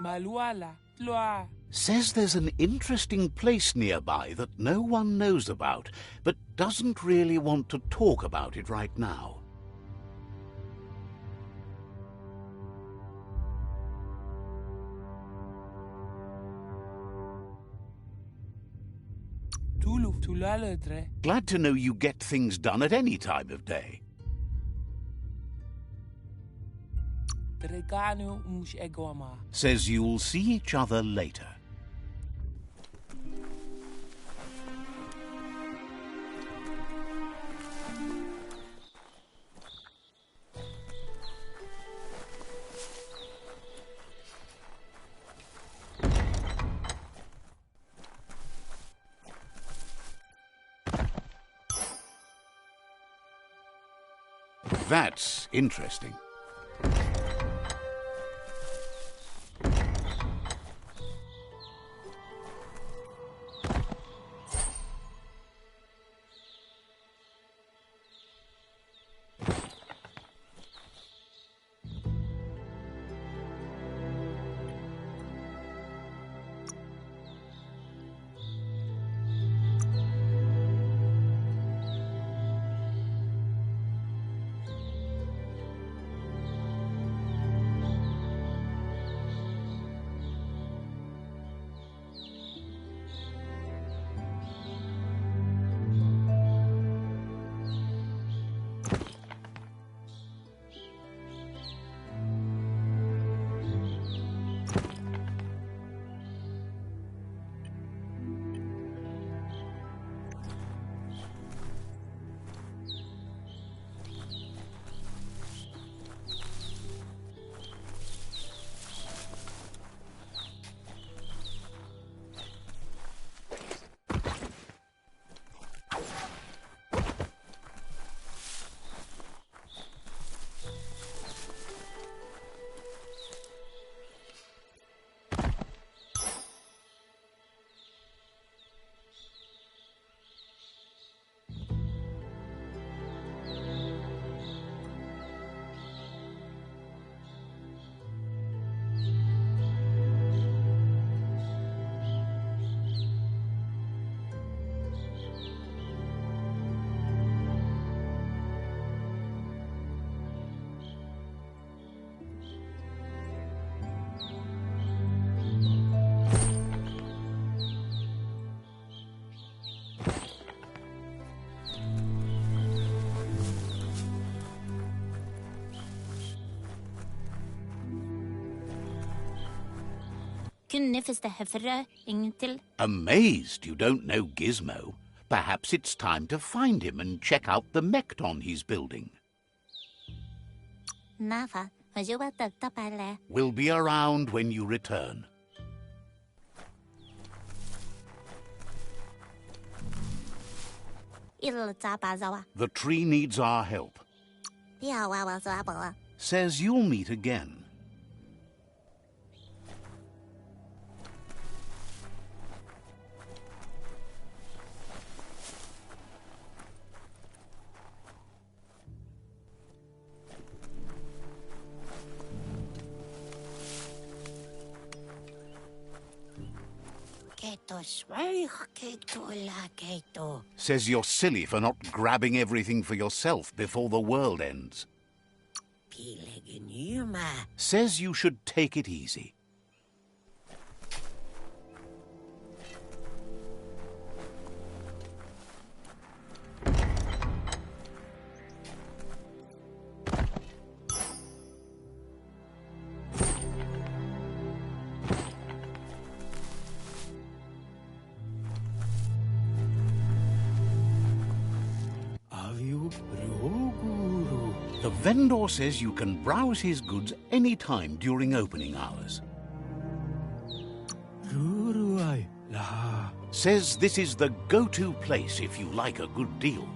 Speaker 6: Maluala, Tloa.
Speaker 1: Says there's an interesting place nearby that no one knows about, but doesn't really want to talk about it right now.
Speaker 6: Tulu, Tulaletre.
Speaker 1: Glad to know you get things done at any time of day.
Speaker 6: Trekanu mus egoma.
Speaker 1: Says you'll see each other later. That's interesting.
Speaker 7: Kunnifeste hefre, ingentil.
Speaker 1: Amazed you don't know Gizmo. Perhaps it's time to find him and check out the mekton he's building.
Speaker 7: Nafa, hajubata tapale.
Speaker 1: We'll be around when you return. The tree needs our help. Says you'll meet again. Says you're silly for not grabbing everything for yourself before the world ends. Says you should take it easy. The vendor says you can browse his goods any time during opening hours. Says this is the go-to place if you like a good deal.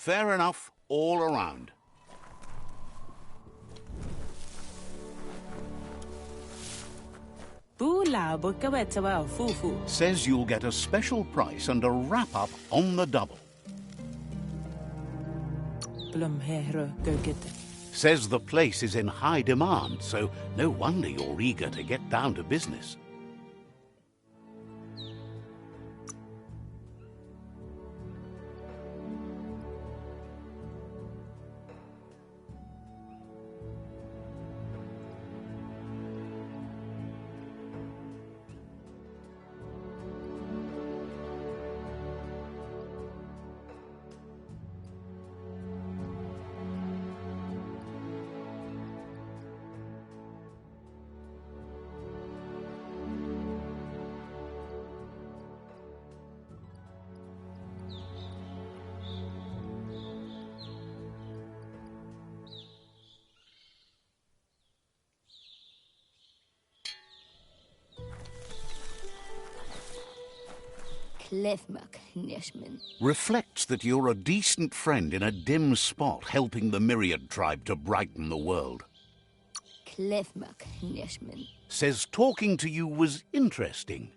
Speaker 1: Fair enough all around. Says you'll get a special price and a wrap-up on the double. Says the place is in high demand, so no wonder you're eager to get down to business. Reflects that you're a decent friend in a dim spot, helping the Myriad tribe to brighten the world. Says talking to you was interesting.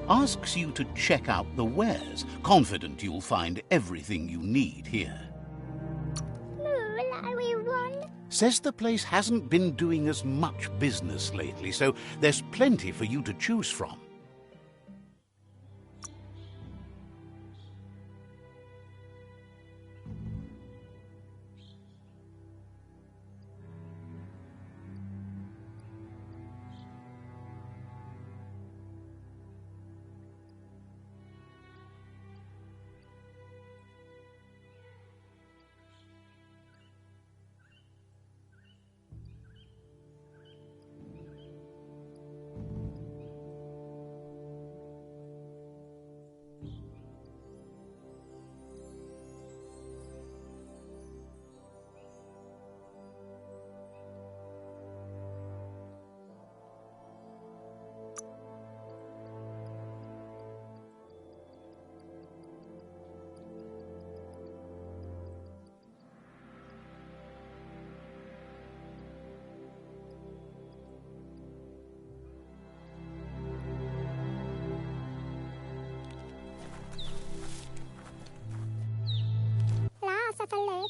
Speaker 1: Asks you to check out the wares, confident you'll find everything you need here. Says the place hasn't been doing as much business lately, so there's plenty for you to choose from.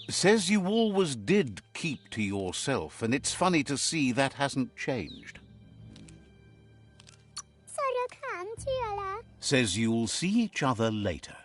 Speaker 1: Says you always did keep to yourself, and it's funny to see that hasn't changed. Says you'll see each other later.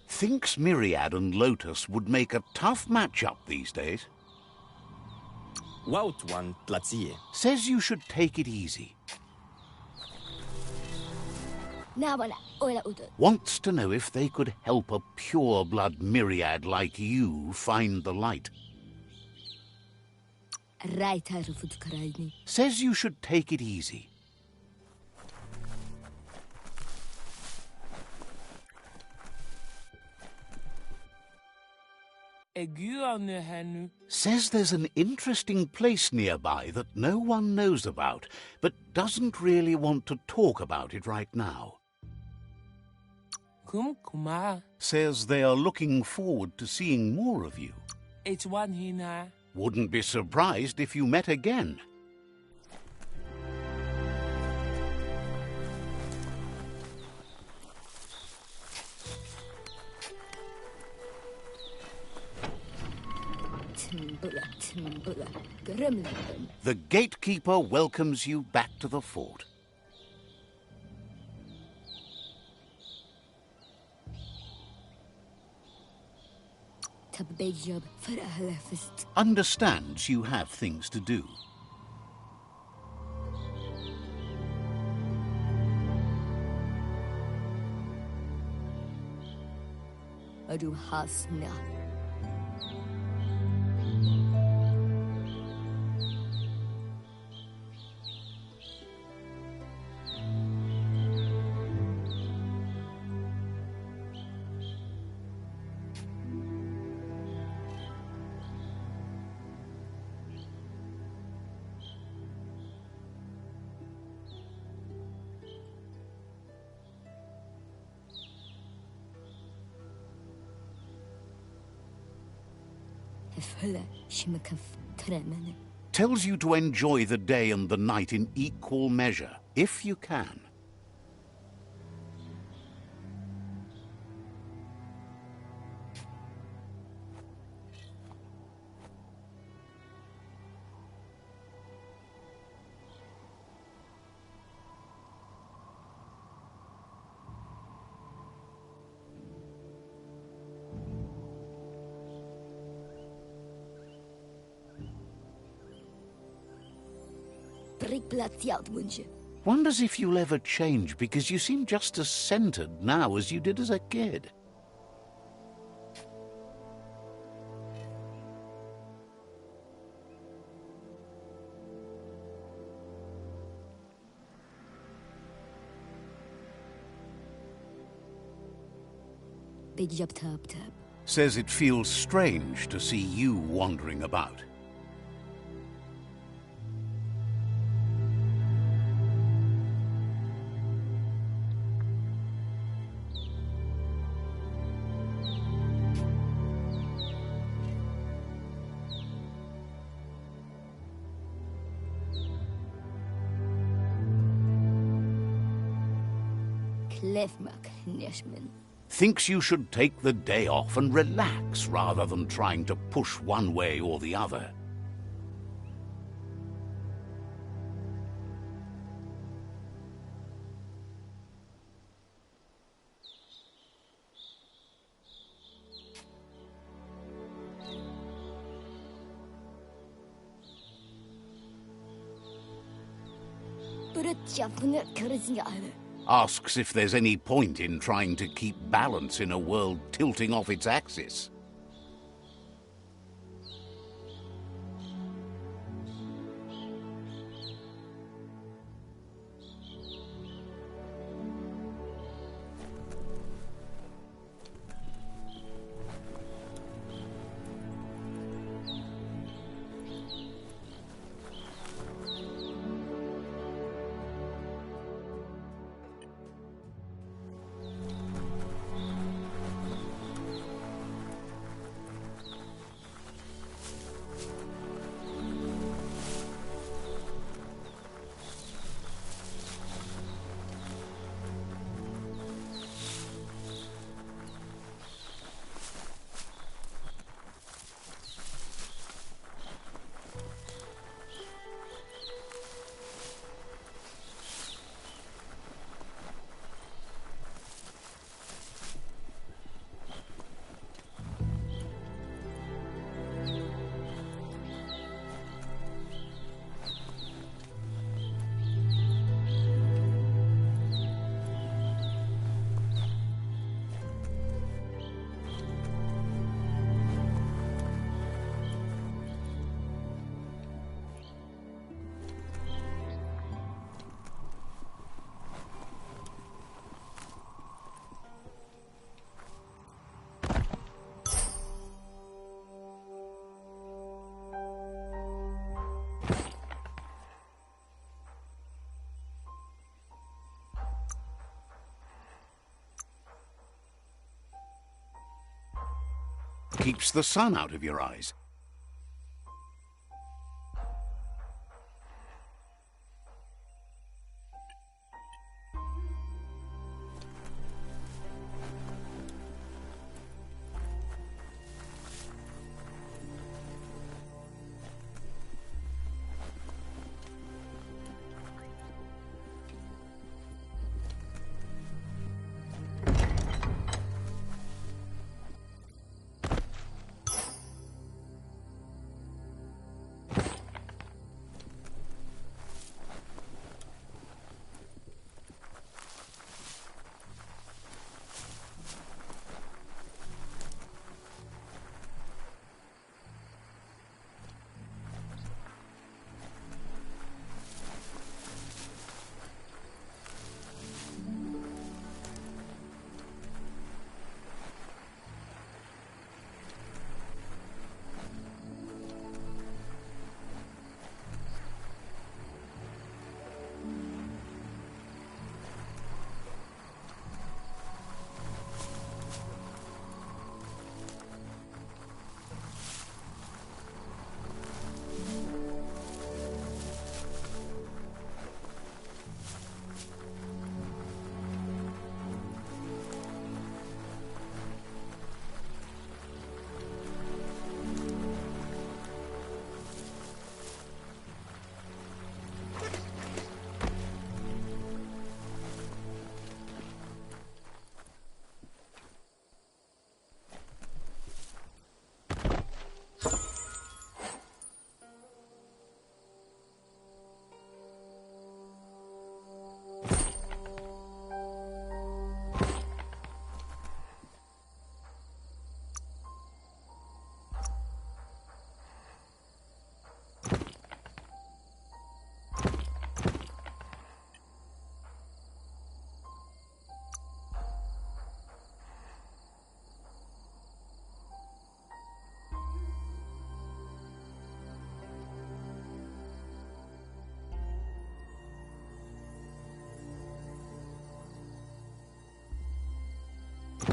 Speaker 1: Thinks Myriad and Lotus would make a tough match-up these days. Says you should take it easy. Wants to know if they could help a pure-blood Myriad like you find the light. Says you should take it easy. Says there's an interesting place nearby that no one knows about, but doesn't really want to talk about it right now. Says they are looking forward to seeing more of you. Wouldn't be surprised if you met again. The gatekeeper welcomes you back to the fort. Understands you have things to do.
Speaker 5: adu hasna.
Speaker 1: Tells you to enjoy the day and the night in equal measure, if you can. Wonders if you'll ever change, because you seem just as centered now as you did as a kid. Says it feels strange to see you wandering about. Thinks you should take the day off and relax rather than trying to push one way or the other. Asks if there's any point in trying to keep balance in a world tilting off its axis. Keeps the sun out of your eyes.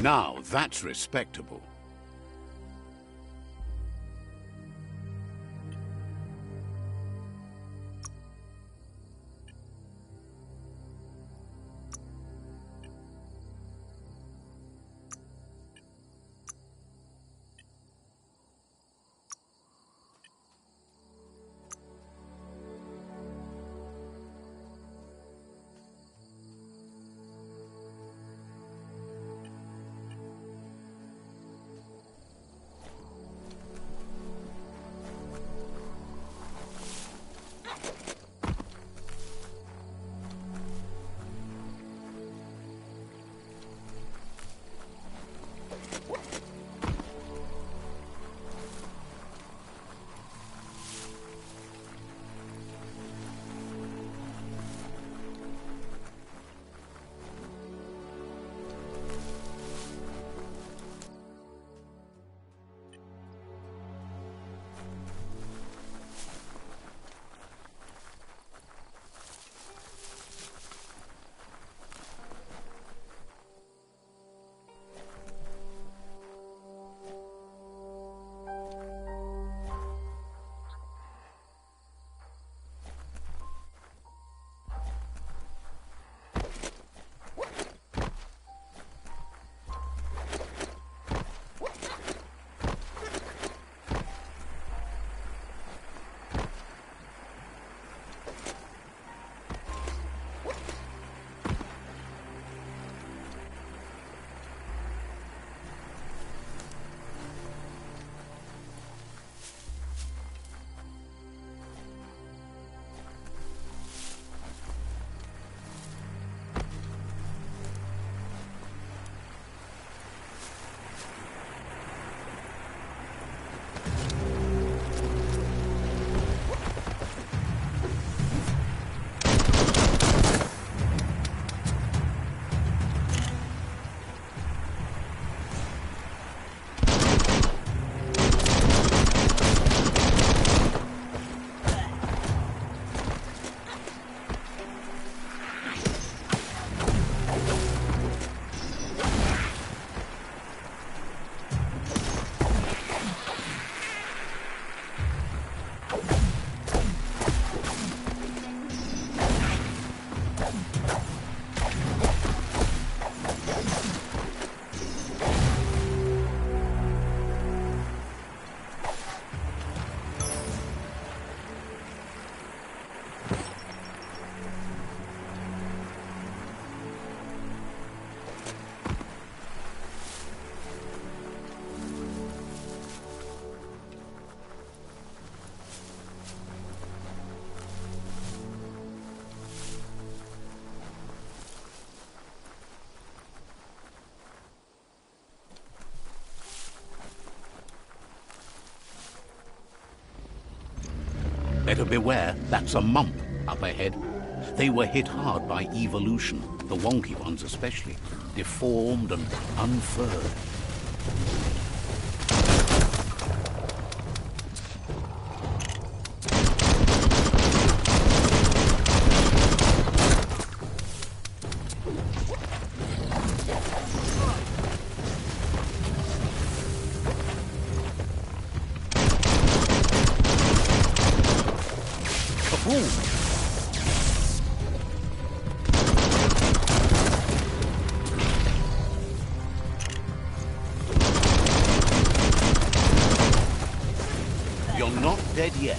Speaker 1: Now that's respectable. Better beware, that's a mump up ahead. They were hit hard by evolution, the wonky ones especially, deformed and unfurred. You're not dead yet.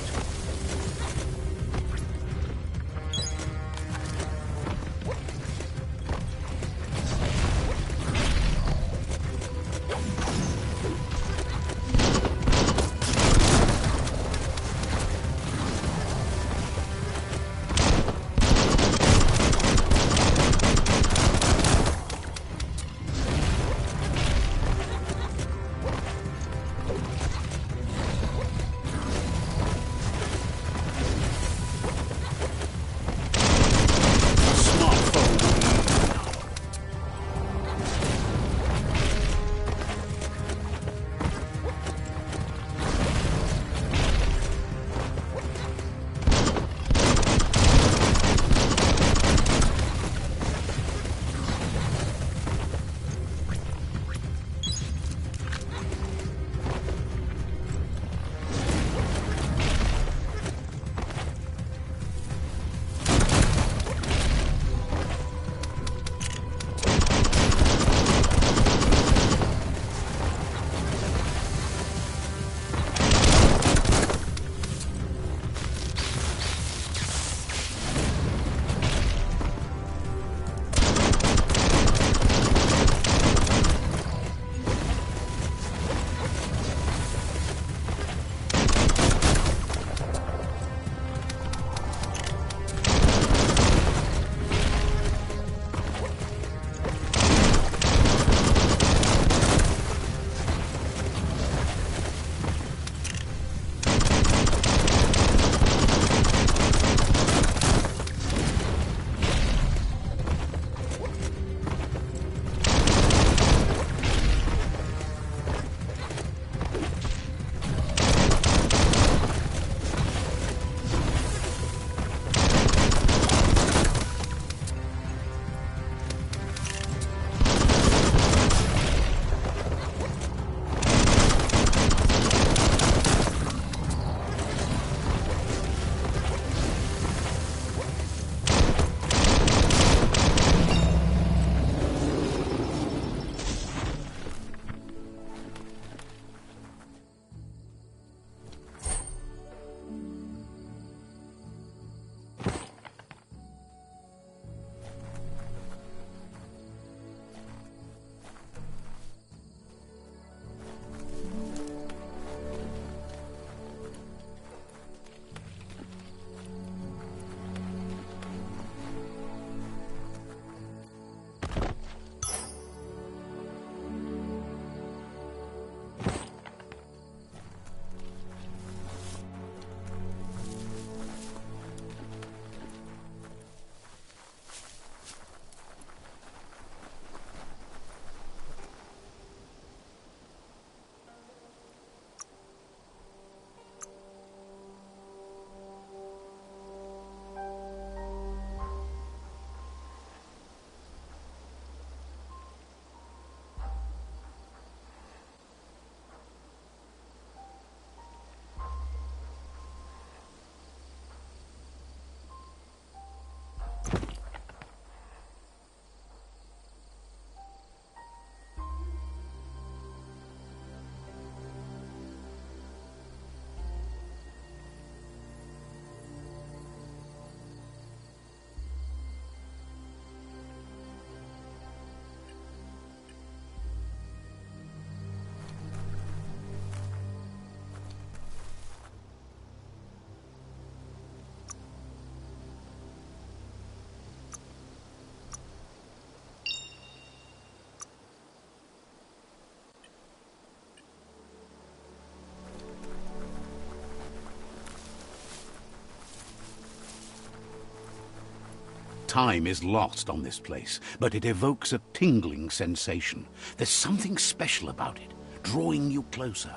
Speaker 1: Time is lost on this place, but it evokes a tingling sensation. There's something special about it, drawing you closer.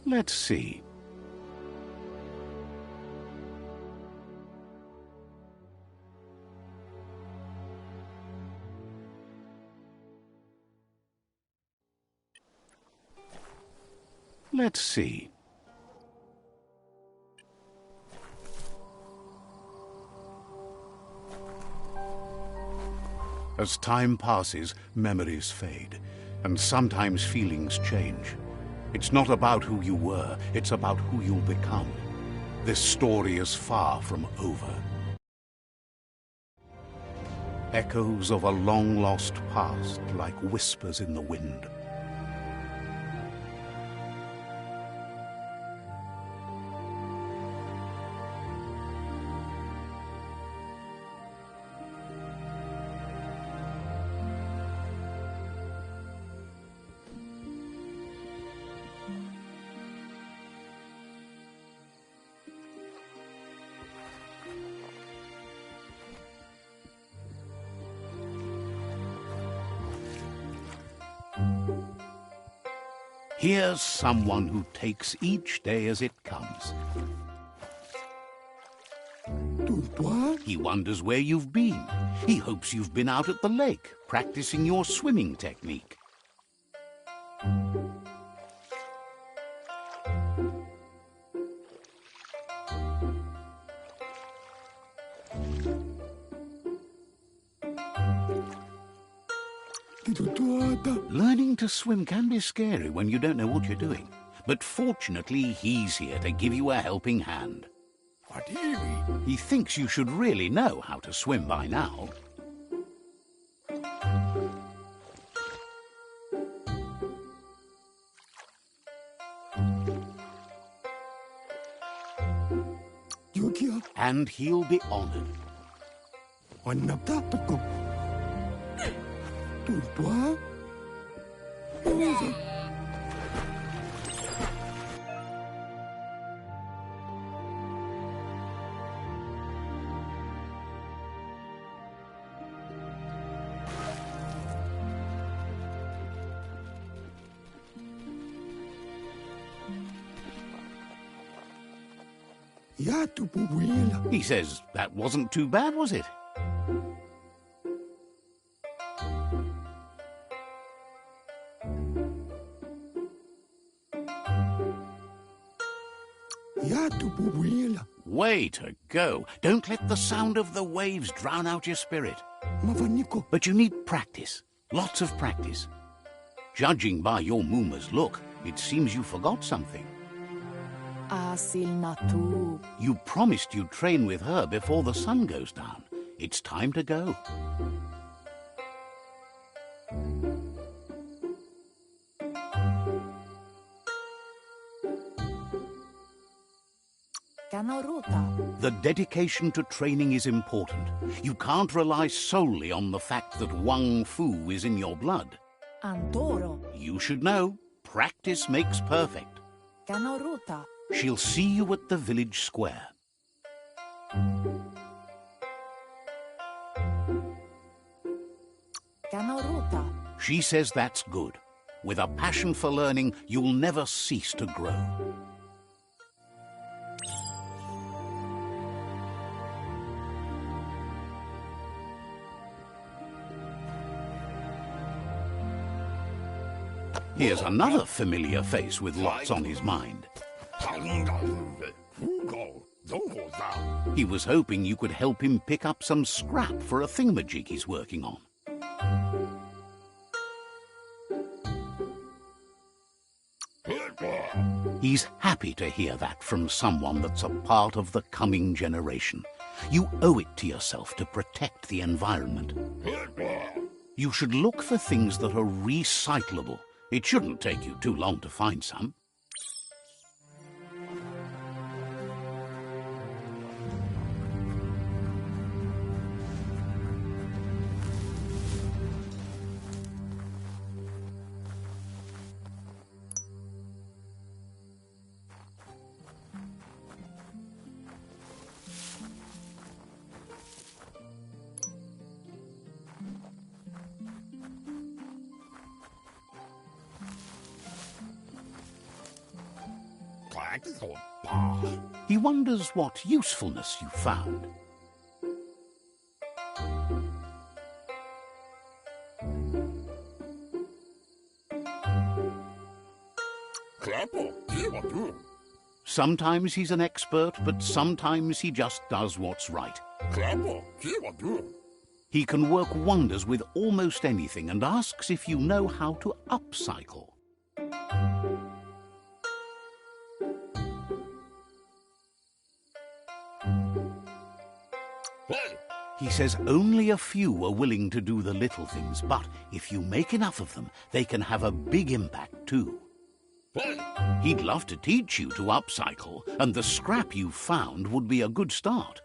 Speaker 1: Let's see. Let's see. As time passes, memories fade, and sometimes feelings change. It's not about who you were, it's about who you'll become. This story is far from over. Echoes of a long-lost past, like whispers in the wind. Here's someone who takes each day as it comes. He wonders where you've been. He hopes you've been out at the lake, practicing your swimming technique. Learning to swim can be scary when you don't know what you're doing. But fortunately, he's here to give you a helping hand. He thinks you should really know how to swim by now. And he'll be honored. He says that wasn't too bad, was it? Way to go. Don't let the sound of the waves drown out your spirit. But you need practice. Lots of practice. Judging by your Mooma's look, it seems you forgot something. You promised you'd train with her before the sun goes down. It's time to go. The dedication to training is important. You can't rely solely on the fact that Wang Fu is in your blood. You should know, practice makes perfect. She'll see you at the village square. She says that's good. With a passion for learning, you'll never cease to grow. Here's another familiar face with lots on his mind. He was hoping you could help him pick up some scrap for a thingamajig he's working on. He's happy to hear that from someone that's a part of the coming generation. You owe it to yourself to protect the environment. You should look for things that are recyclable. It shouldn't take you too long to find some. He wonders what usefulness you found. Sometimes he's an expert, but sometimes he just does what's right. He can work wonders with almost anything and asks if you know how to upcycle. He says only a few are willing to do the little things, but if you make enough of them, they can have a big impact too. He'd love to teach you to upcycle, and the scrap you found would be a good start.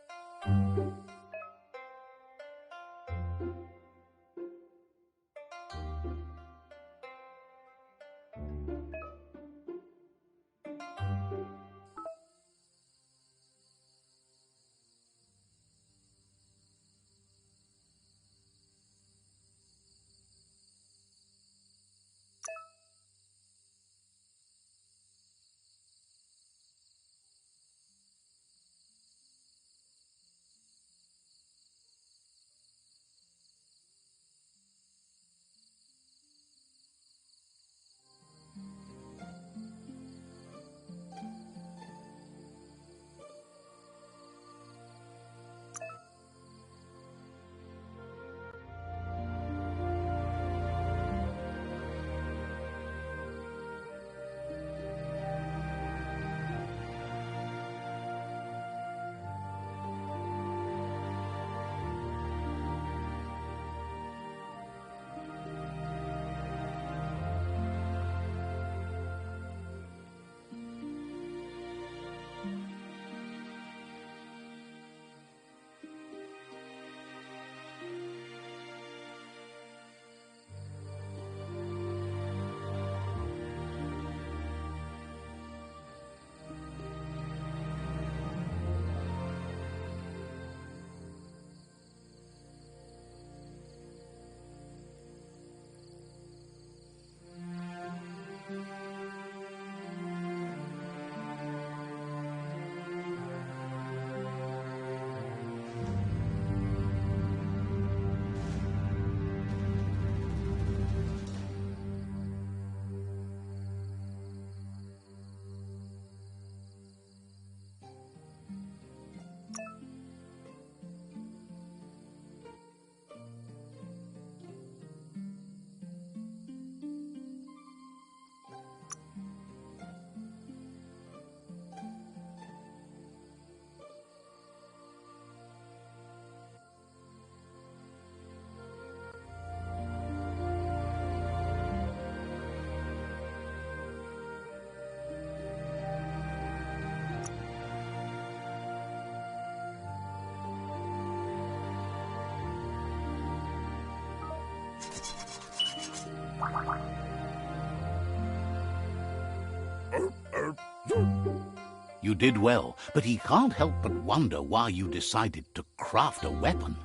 Speaker 1: You did well, but he can't help but wonder why you decided to craft a weapon.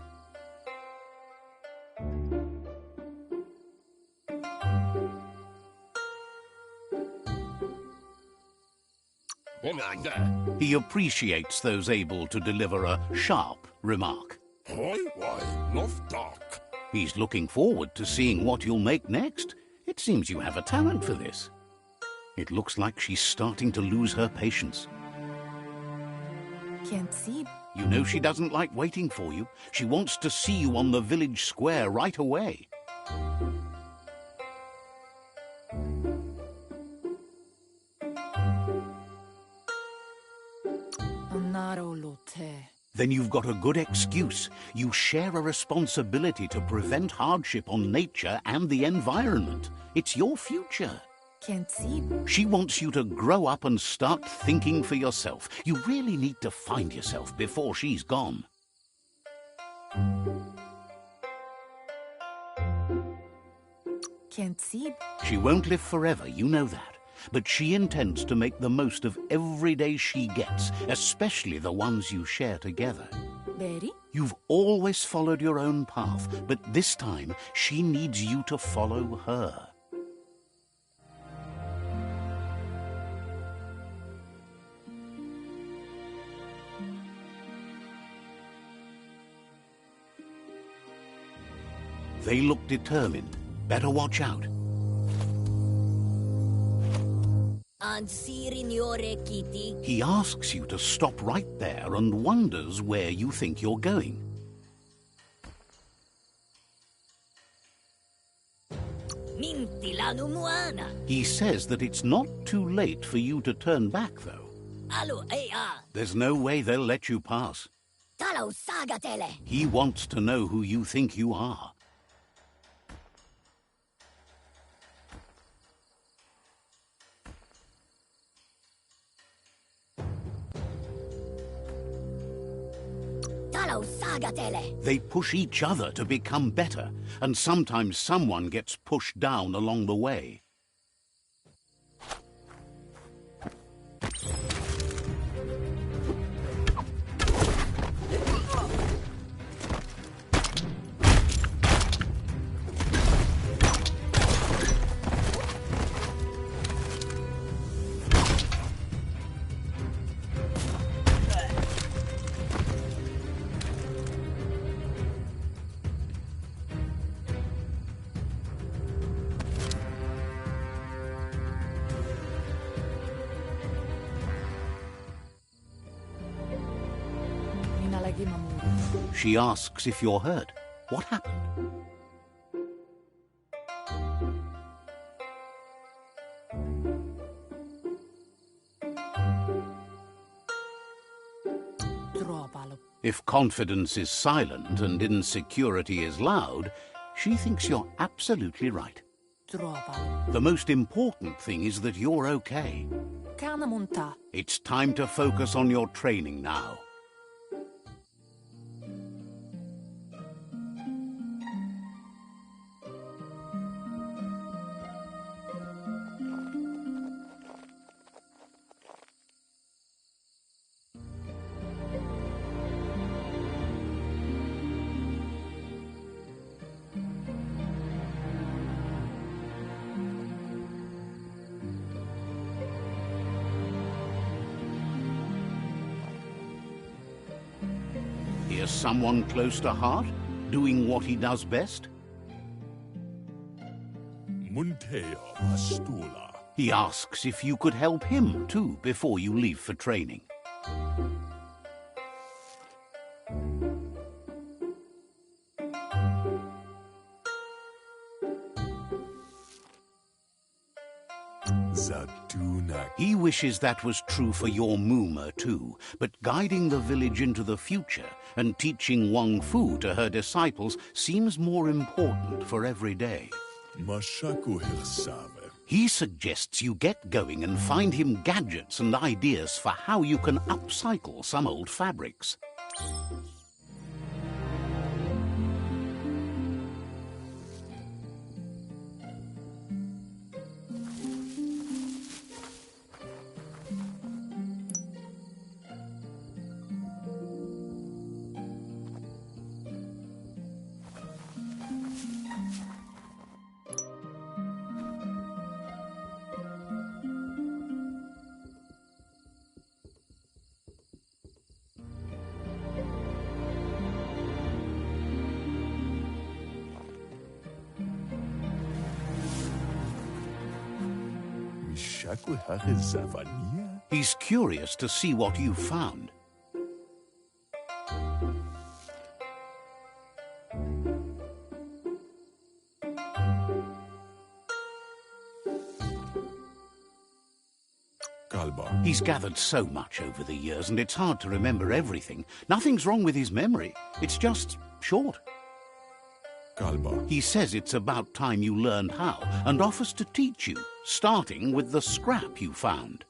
Speaker 1: He appreciates those able to deliver a sharp remark. He's looking forward to seeing what you'll make next. It seems you have a talent for this. It looks like she's starting to lose her patience.
Speaker 8: Can't see.
Speaker 1: You know she doesn't like waiting for you. She wants to see you on the village square right away. Then you've got a good excuse. You share a responsibility to prevent hardship on nature and the environment. It's your future.
Speaker 8: Can't see.
Speaker 1: She wants you to grow up and start thinking for yourself. You really need to find yourself before she's gone.
Speaker 8: Can't see.
Speaker 1: She won't live forever, you know that. But she intends to make the most of every day she gets, especially the ones you share together.
Speaker 8: Berry?
Speaker 1: You've always followed your own path, but this time she needs you to follow her. They look determined. Better watch out. He asks you to stop right there and wonders where you think you're going. He says that it's not too late for you to turn back, though. There's no way they'll let you pass. He wants to know who you think you are. They push each other to become better, and sometimes someone gets pushed down along the way. She asks if you're hurt. What happened? If confidence is silent and insecurity is loud, she thinks you're absolutely right. The most important thing is that you're okay. It's time to focus on your training now. Here's someone close to heart, doing what he does best. He asks if you could help him too before you leave for training. He wishes that was true for your Muma too, but guiding the village into the future and teaching Wang Fu to her disciples seems more important for every day. He suggests you get going and find him gadgets and ideas for how you can upcycle some old fabrics. He's curious to see what you found. He's gathered so much over the years, and it's hard to remember everything. Nothing's wrong with his memory. It's just short. He says it's about time you learned how, and offers to teach you, starting with the scrap you found.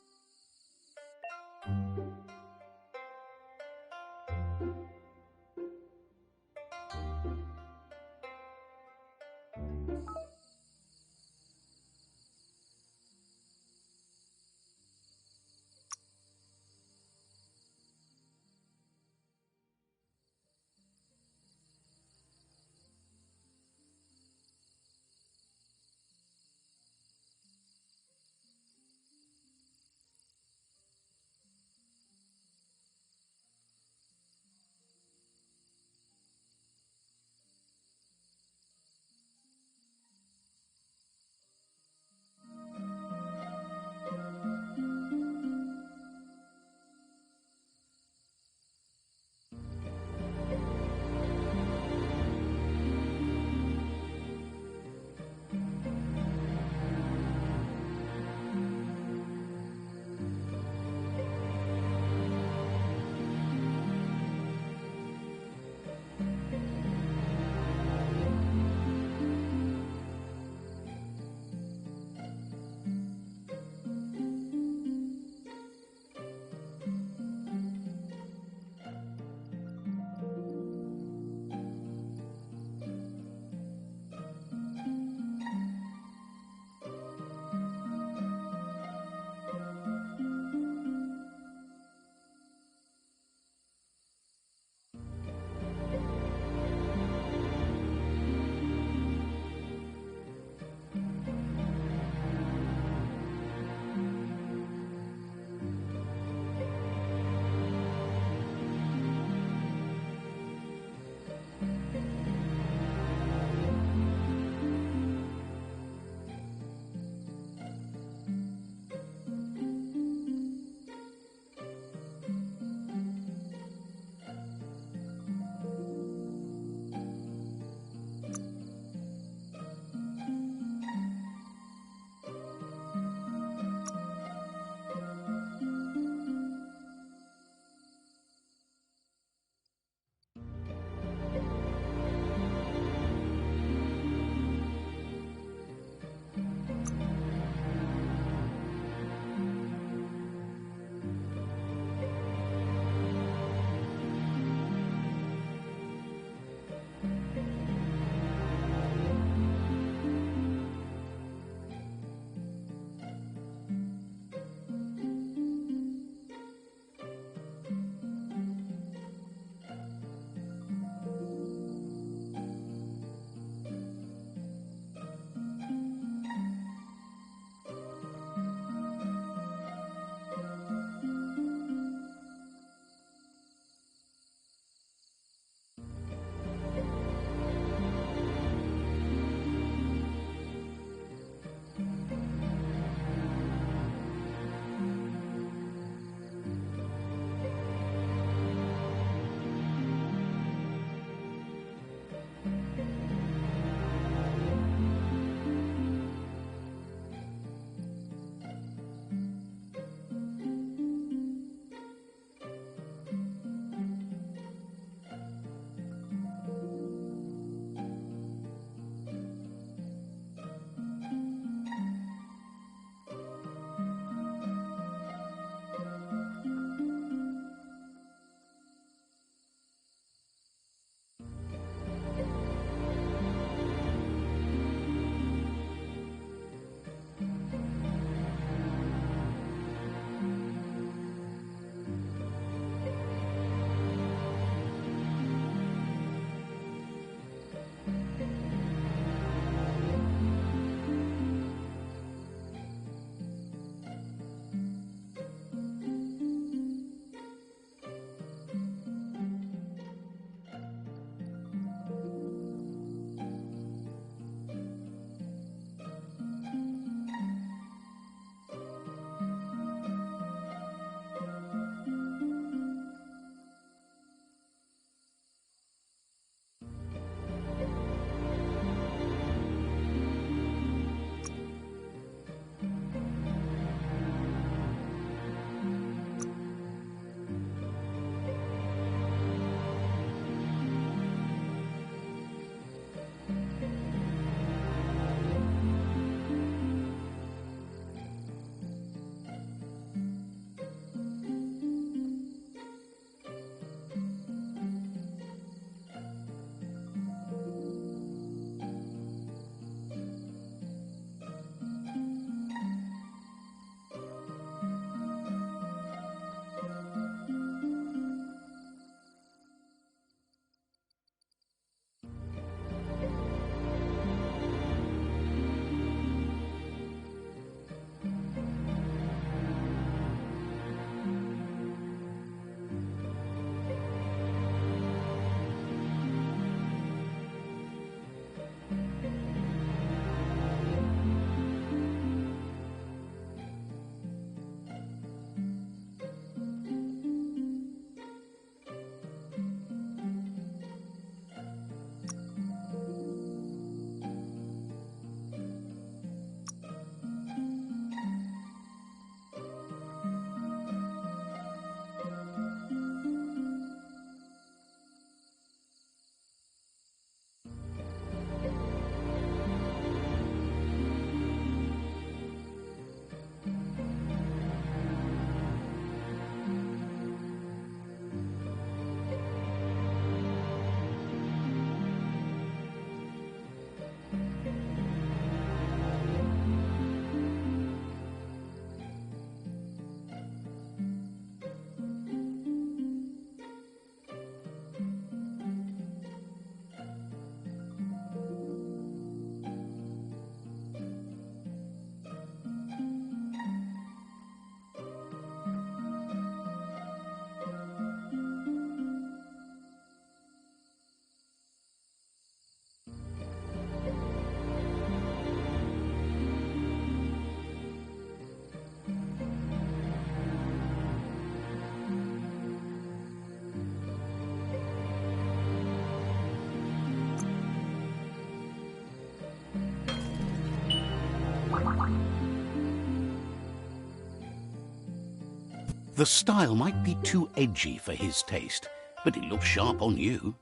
Speaker 1: The style might be too edgy for his taste, but it looks sharp on you.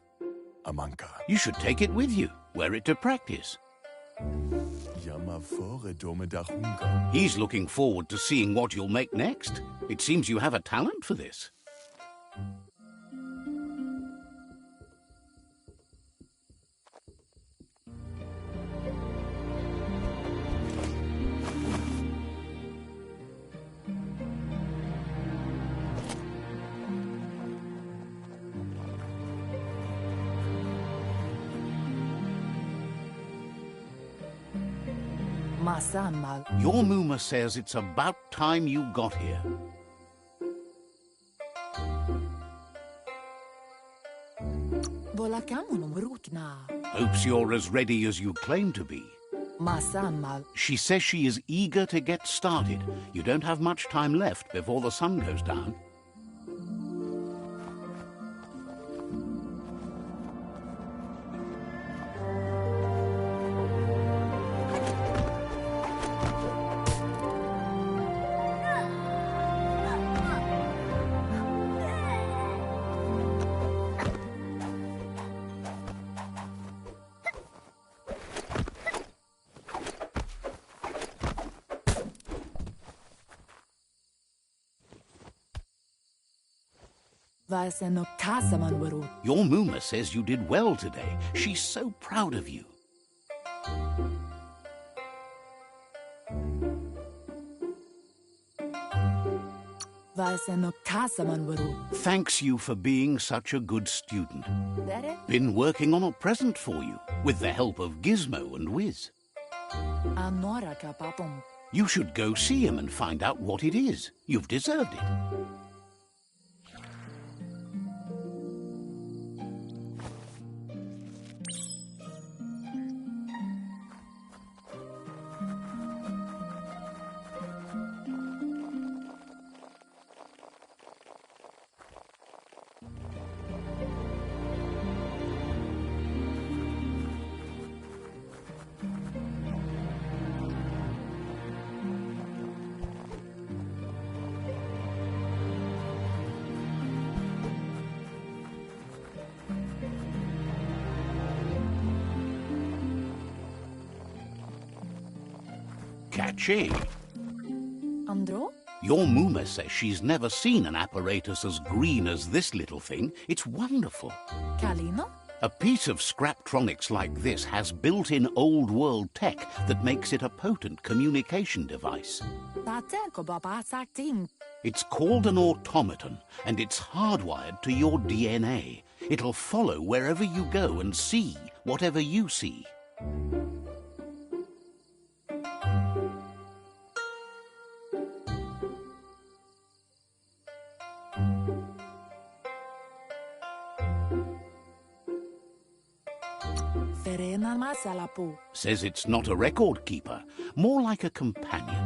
Speaker 8: Amanka.
Speaker 1: You should take it with you, wear it to practice. He's looking forward to seeing what you'll make next. It seems you have a talent for this. Your Muma says it's about time you got here. Hopes you're as ready as you claim to be. She says she is eager to get started. You don't have much time left before the sun goes down. Your Muma says you did well today. She's so proud of you. Thanks you for being such a good student. Been working on a present for you, with the help of Gizmo and Wiz. You should go see him and find out what it is. You've deserved it. Catchy.
Speaker 9: Andro?
Speaker 1: Your Muma says she's never seen an apparatus as green as this little thing. It's wonderful.
Speaker 9: Kalino?
Speaker 1: A piece of Scraptronics like this has built-in old-world tech that makes it a potent communication device. It's called an automaton, and it's hardwired to your DNA. It'll follow wherever you go and see whatever you see. Says it's not a record keeper, more like a companion.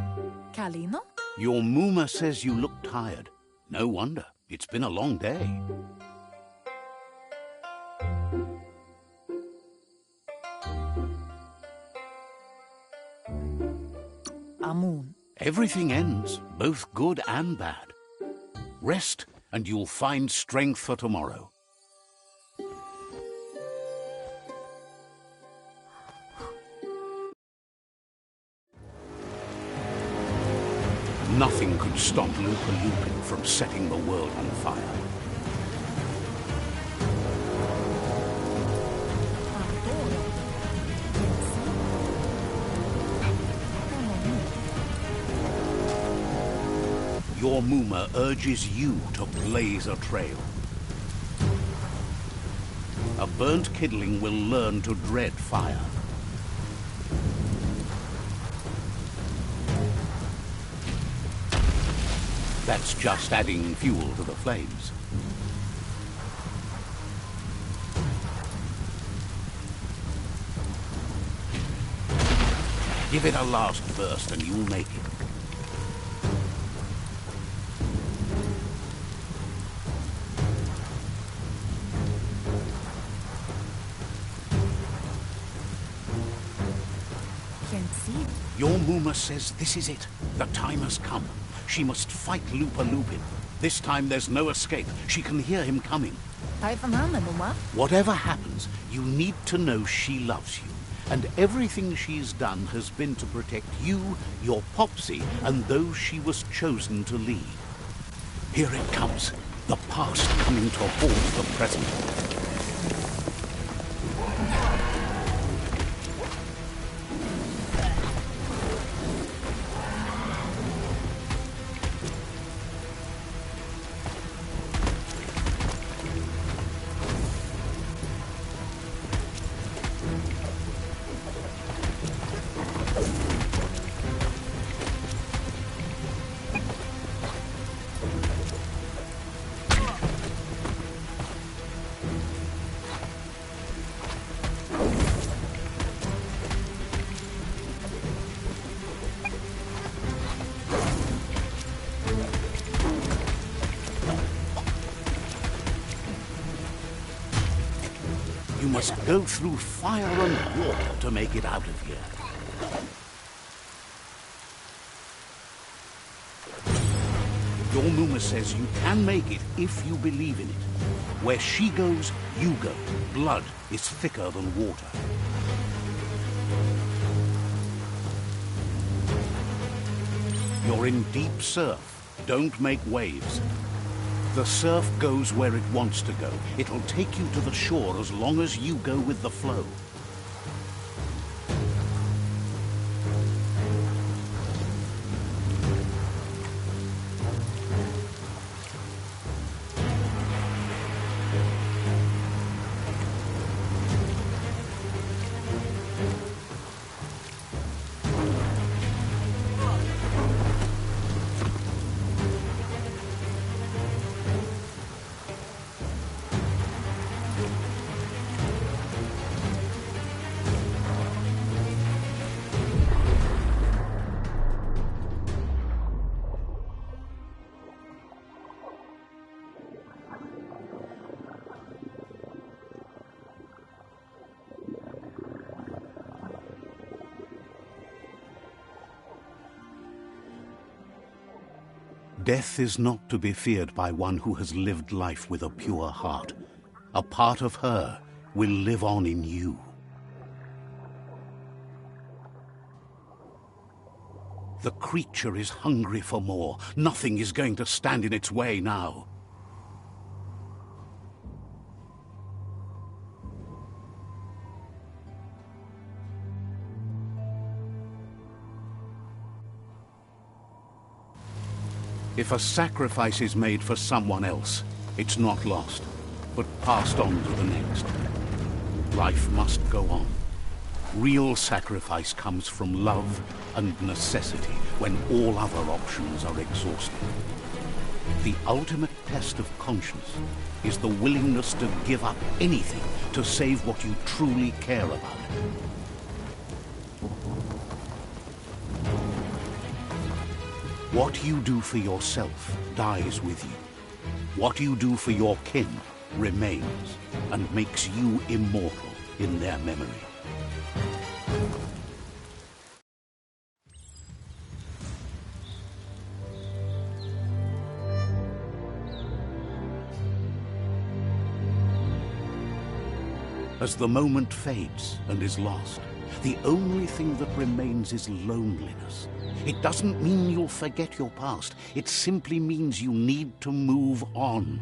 Speaker 9: Kalino?
Speaker 1: Your Muma says you look tired. No wonder. It's been a long day.
Speaker 9: Amun.
Speaker 1: Everything ends, both good and bad. Rest, and you'll find strength for tomorrow. Nothing could stop Lupa Lupin from setting the world on fire. Your Muma urges you to blaze a trail. A burnt kidling will learn to dread fire. That's just adding fuel to the flames. Give it a last burst and you'll make it.
Speaker 9: Can't see.
Speaker 1: Your Muma says this is it. The time has come. She must fight Lupa Lupin. This time there's no escape. She can hear him coming.
Speaker 9: Tayo naman, Uma.
Speaker 1: Whatever happens, you need to know she loves you. And everything she's done has been to protect you, your Popsy, and those she was chosen to lead. Here it comes. The past coming to haunt the present. You must go through fire and water to make it out of here. Your Muma says you can make it if you believe in it. Where she goes, you go. Blood is thicker than water. You're in deep surf. Don't make waves. The surf goes where it wants to go. It'll take you to the shore as long as you go with the flow. Death is not to be feared by one who has lived life with a pure heart. A part of her will live on in you. The creature is hungry for more. Nothing is going to stand in its way now. If a sacrifice is made for someone else, it's not lost, but passed on to the next. Life must go on. Real sacrifice comes from love and necessity when all other options are exhausted. The ultimate test of conscience is the willingness to give up anything to save what you truly care about. What you do for yourself dies with you. What you do for your kin remains and makes you immortal in their memory. As the moment fades and is lost, the only thing that remains is loneliness. It doesn't mean you'll forget your past. It simply means you need to move on.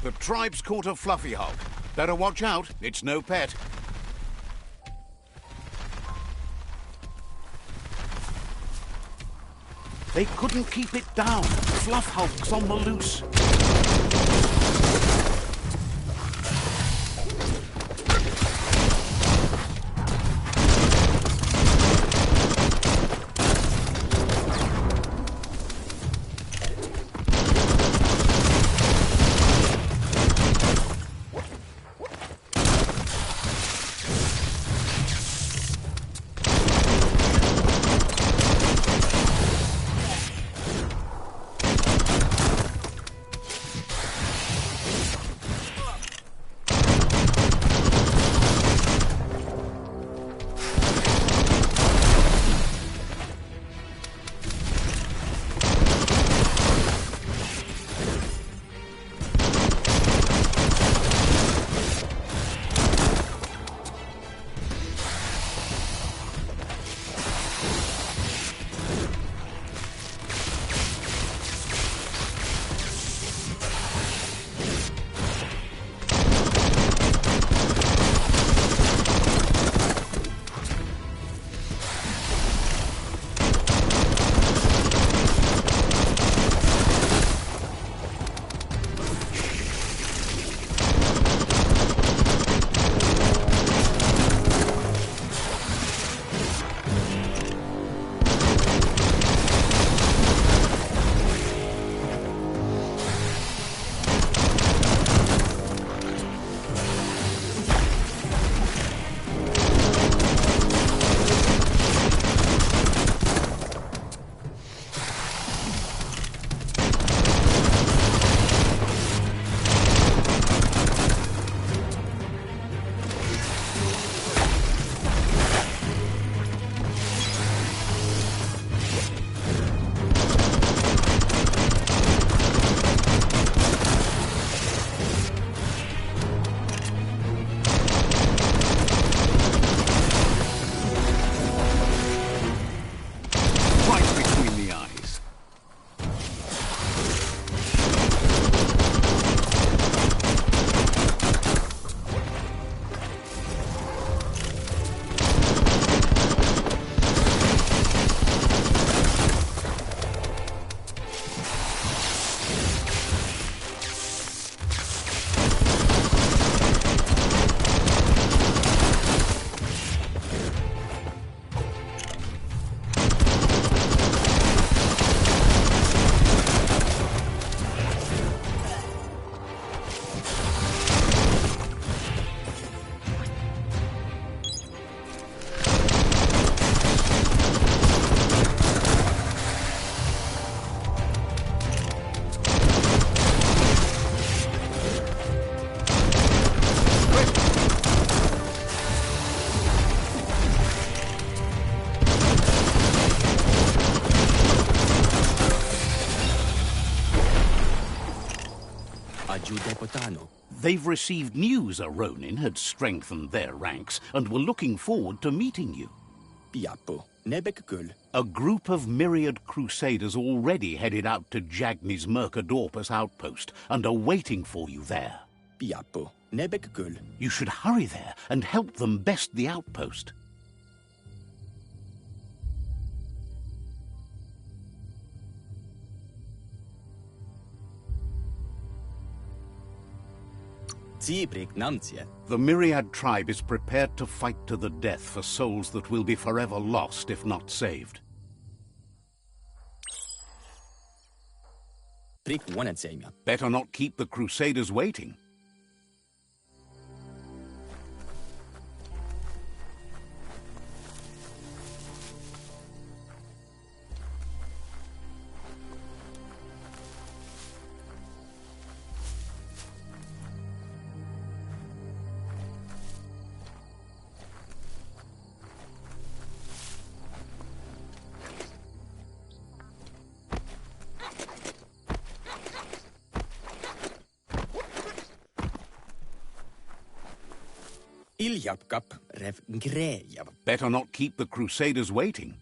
Speaker 1: The tribe's caught a fluffy hog. Better watch out, it's no pet. They couldn't keep it down. Fluff hulk's on the loose. They've received news a Ronin had strengthened their ranks and were looking forward to meeting you. A group of myriad crusaders already headed out to Jagni's Mercadorpus outpost and are waiting for you there. You should hurry there and help them best the outpost. The Myriad tribe is prepared to fight to the death for souls that will be forever lost if not saved. Better not keep the Crusaders waiting. Better not keep the Crusaders waiting.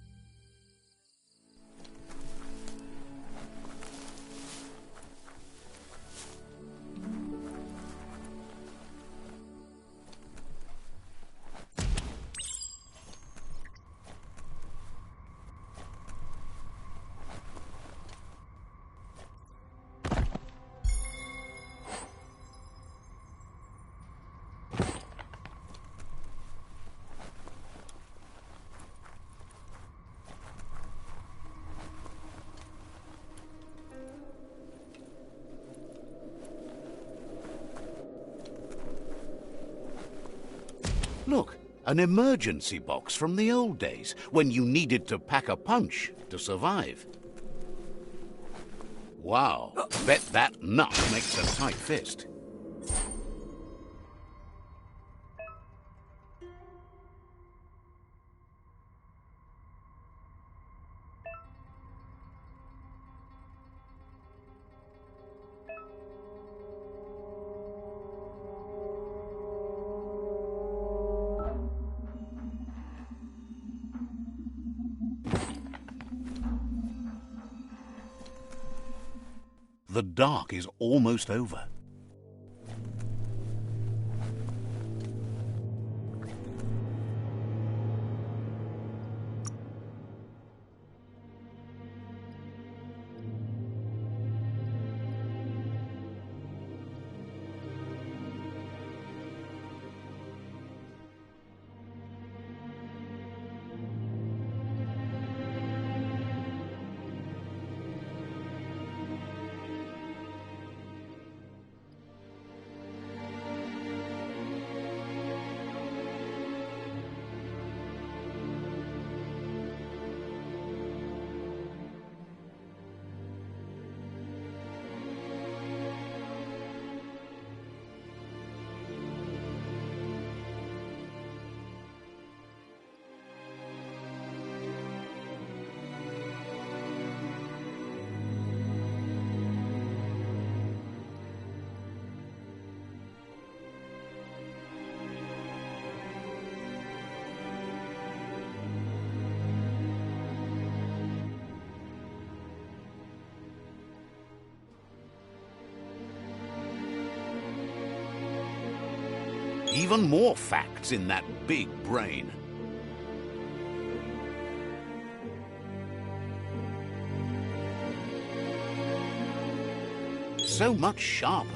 Speaker 1: Look, an emergency box from the old days, when you needed to pack a punch to survive. Wow, bet that nut makes a tight fist. The dark is almost over. Even more facts in that big brain. So much sharper.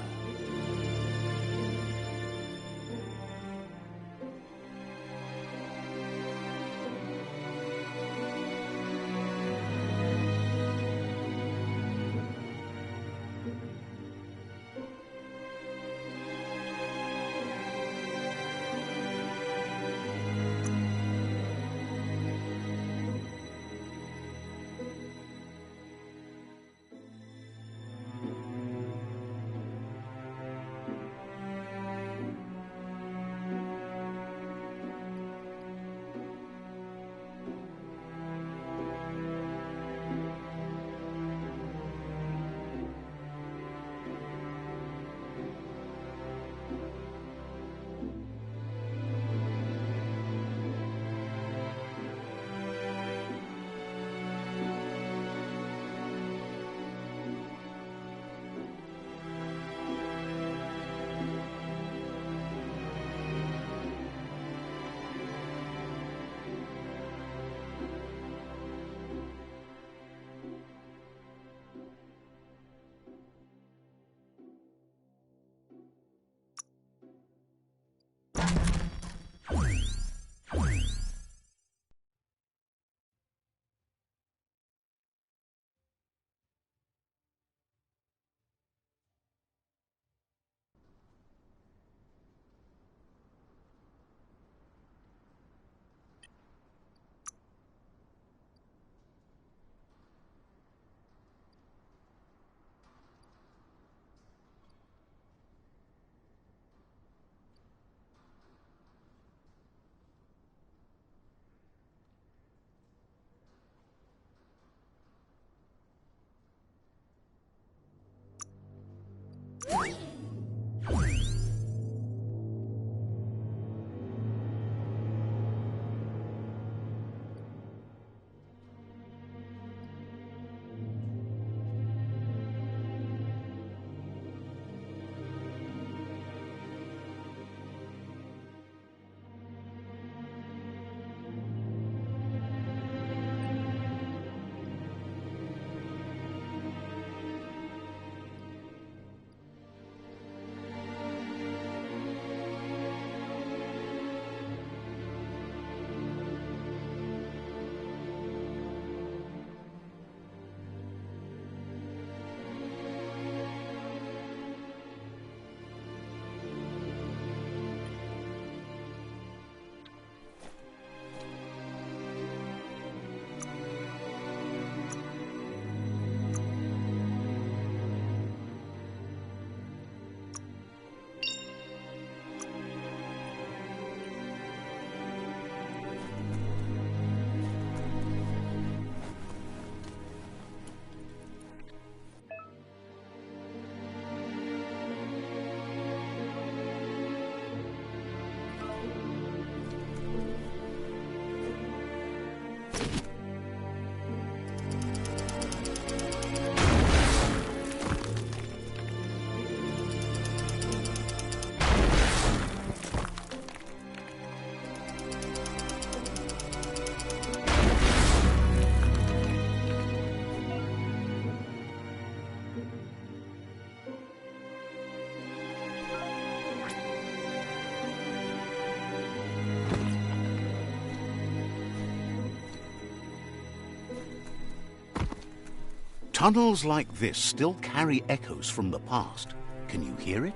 Speaker 1: Tunnels like this still carry echoes from the past. Can you hear it?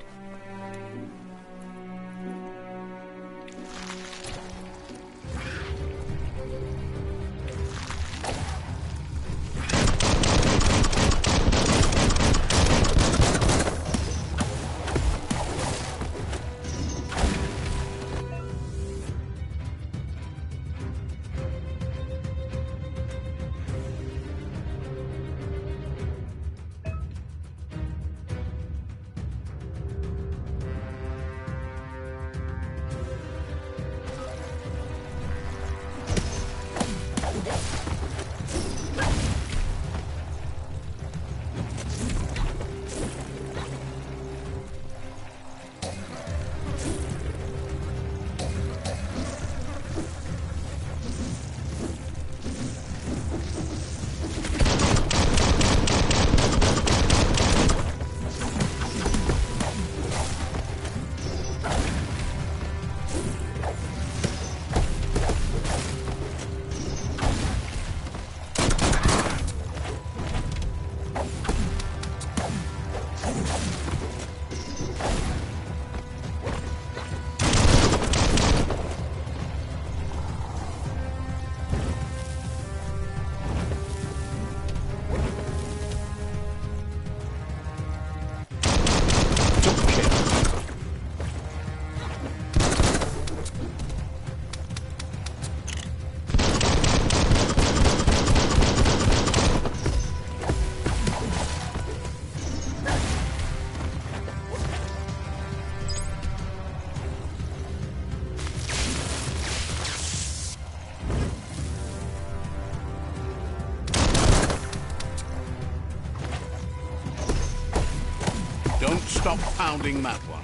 Speaker 1: Don't stop pounding that one.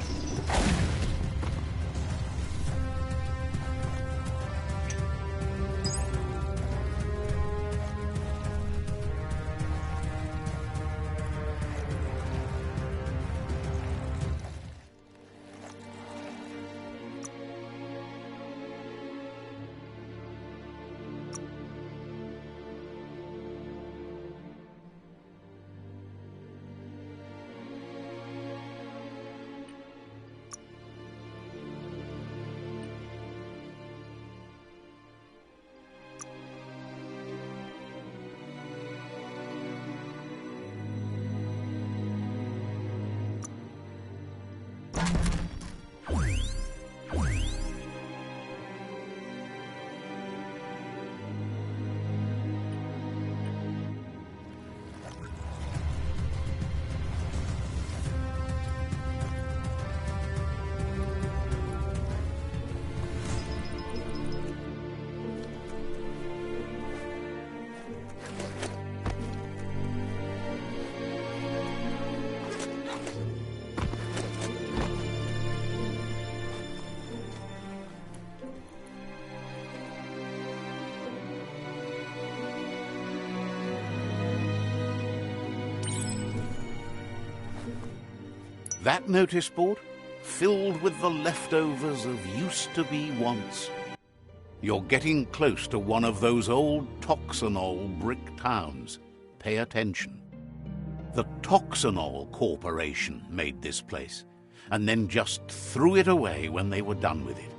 Speaker 1: That notice board? Filled with the leftovers of used-to-be once. You're getting close to one of those old Toxanol brick towns. Pay attention. The Toxanol Corporation made this place, and then just threw it away when they were done with it.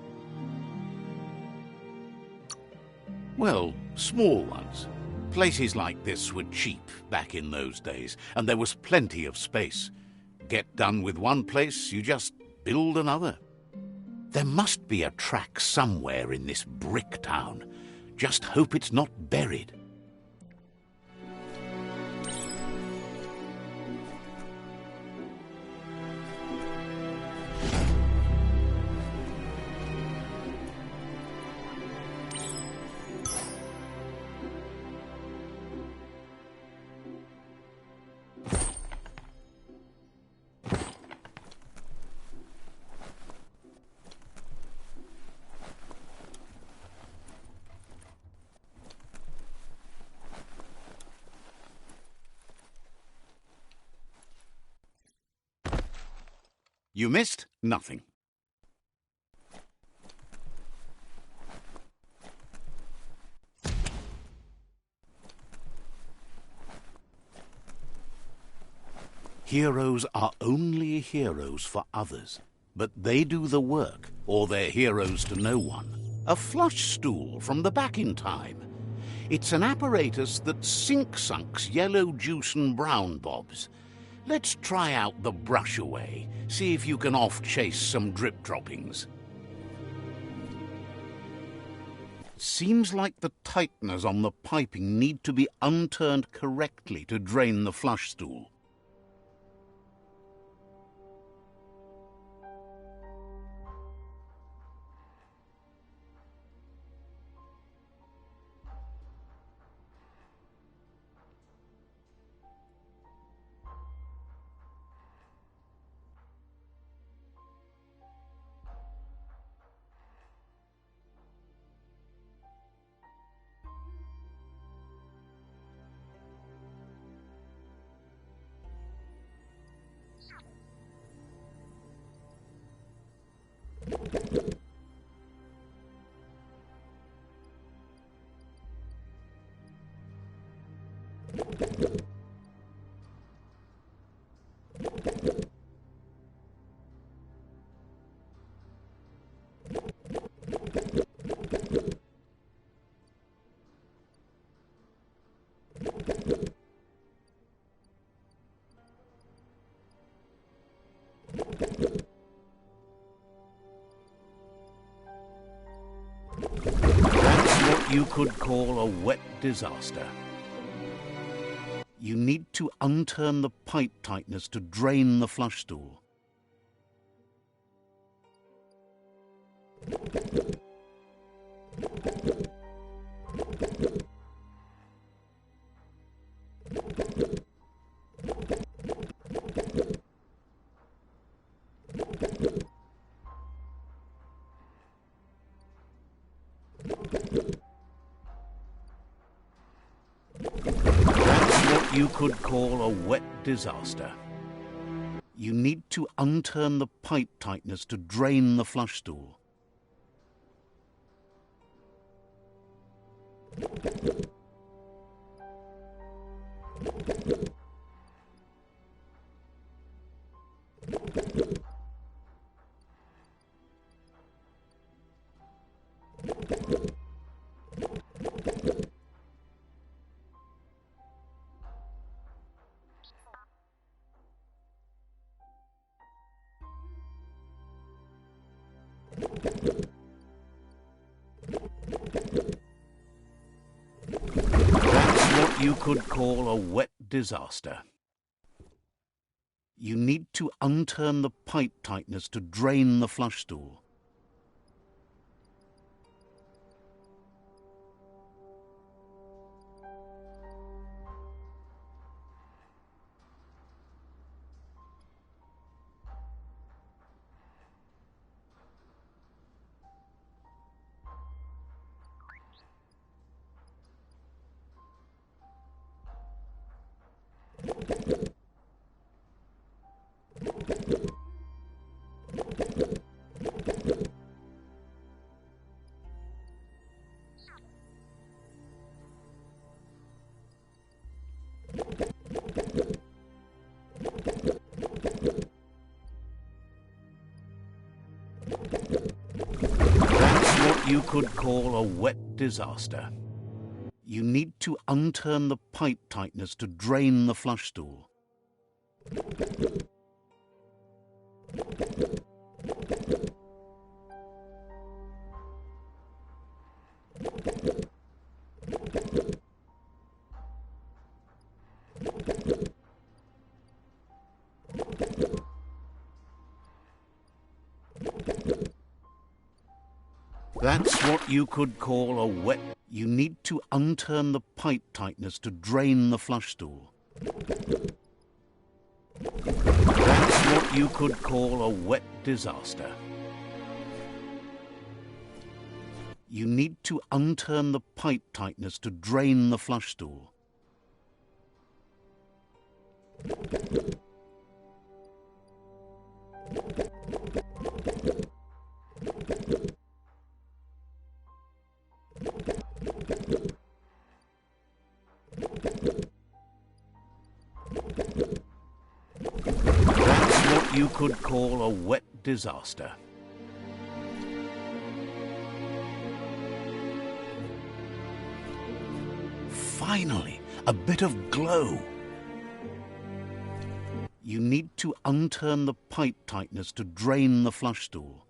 Speaker 1: Well, small ones. Places like this were cheap back in those days, and there was plenty of space. Get done with one place, you just build another. There must be a track somewhere in this brick town. Just hope it's not buried. You missed nothing. Heroes are only heroes for others, but they do the work, or they're heroes to no one. A flush stool from the back in time. It's an apparatus that sink-sunks yellow juice and brown bobs. Let's try out the brush away, see if you can off-chase some drip droppings. Seems like the tighteners on the piping need to be unturned correctly to drain the flush stool. You could call a wet disaster. You need to unturn the pipe tighteners to drain the flush stool. You could call a wet disaster. You need to unturn the pipe tighteners to drain the flush stool. You could call a wet disaster. You need to unturn the pipe tighteners to drain the flush stool. You could call a wet disaster. You need to unturn the pipe tighteners to drain the flush stool. That's what you could call a wet... You need to unturn the pipe tighteners to drain the flush stool. That's what you could call a wet disaster. You need to unturn the pipe tighteners to drain the flush stool. what you could call a wet disaster. Finally, a bit of glow. You need to unturn the pipe tightness to drain the flush stool.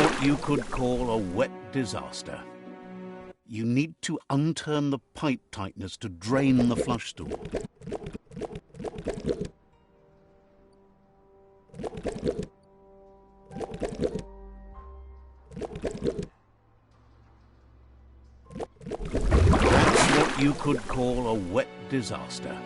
Speaker 1: What you could call a wet disaster. You need to unturn the pipe tightness to drain the flush stool. That's what you could call a wet disaster.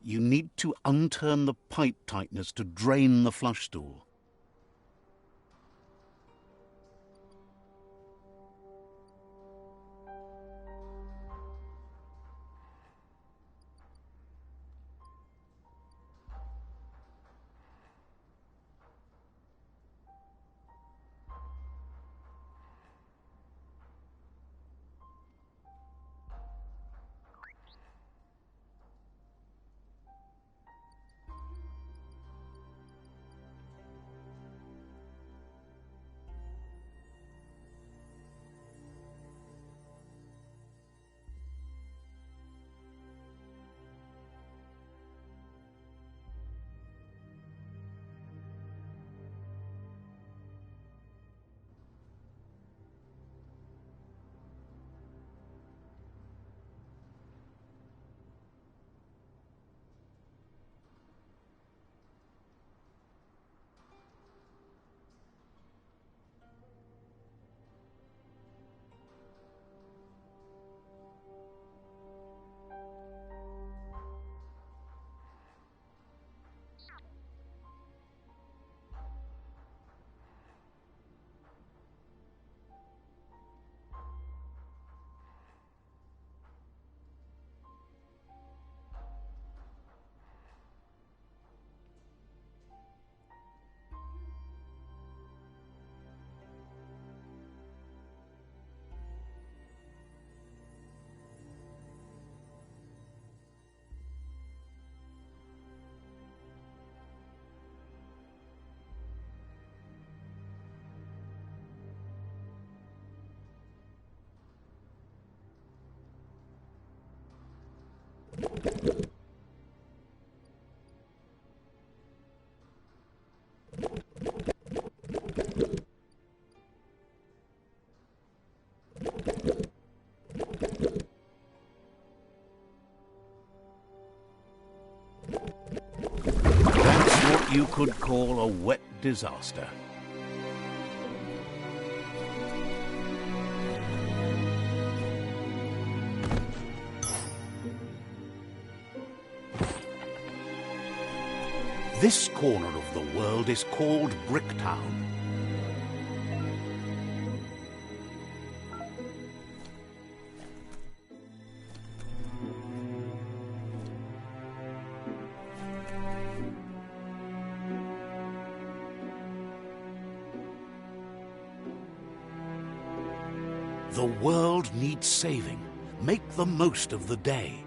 Speaker 1: You need to unturn the pipe tightness to drain the flush stool. That's what you could call a wet disaster. This corner of the world is called Bricktown. The world needs saving. Make the most of the day.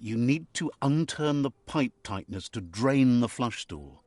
Speaker 1: You need to unturn the pipe tightness to drain the flush stool.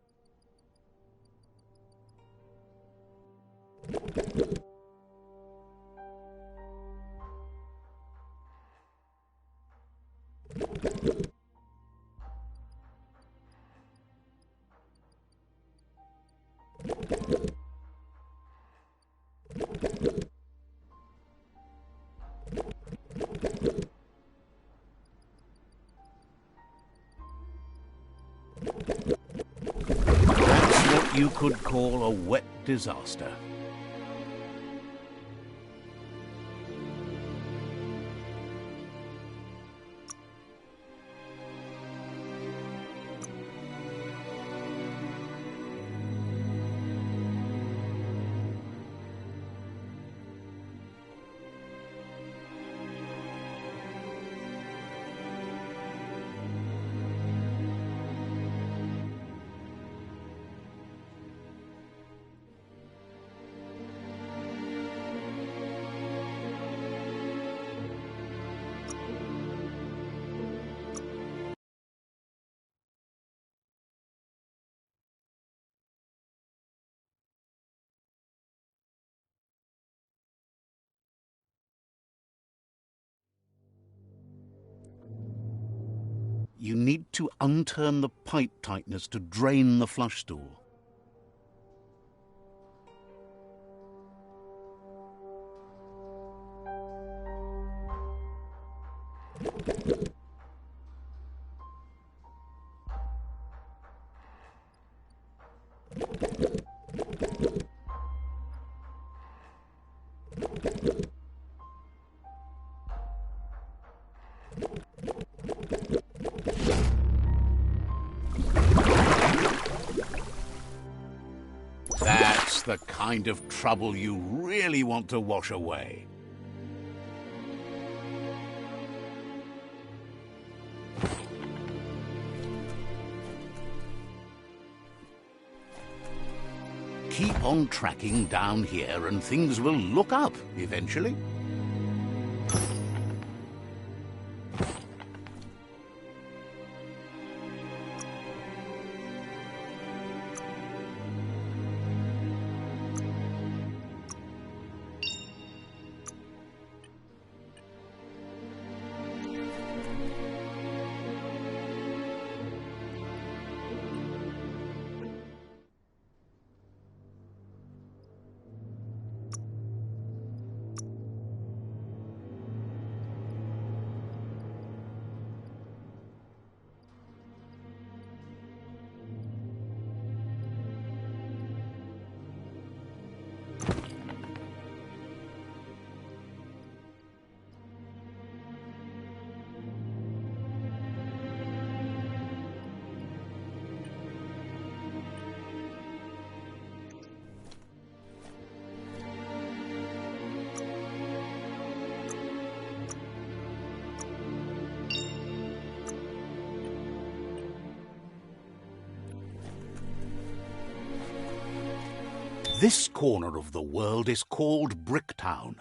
Speaker 1: That's what you could call a wet disaster. You need to unturn the pipe tightness to drain the flush stool. That's the kind of trouble you really want to wash away. Keep on tracking down here and things will look up eventually. This corner of the world is called Bricktown.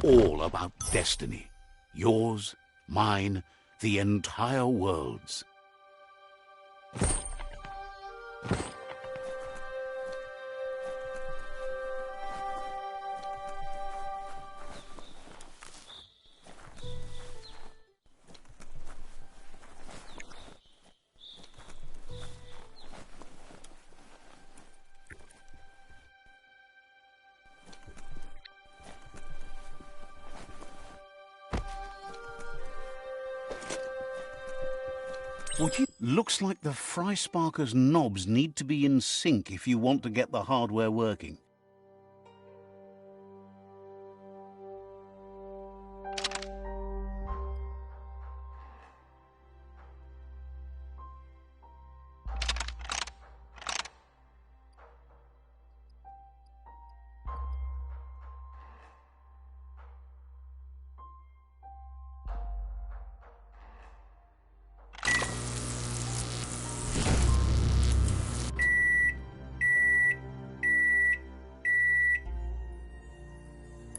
Speaker 1: all about destiny. Yours, mine, the entire world's. Looks like the Fry Sparker's knobs need to be in sync if you want to get the hardware working.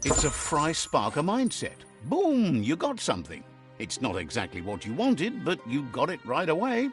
Speaker 1: It's a Fry Sparker mindset. Boom, you got something. It's not exactly what you wanted, but you got it right away.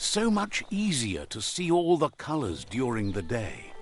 Speaker 1: So much easier to see all the colors during the day.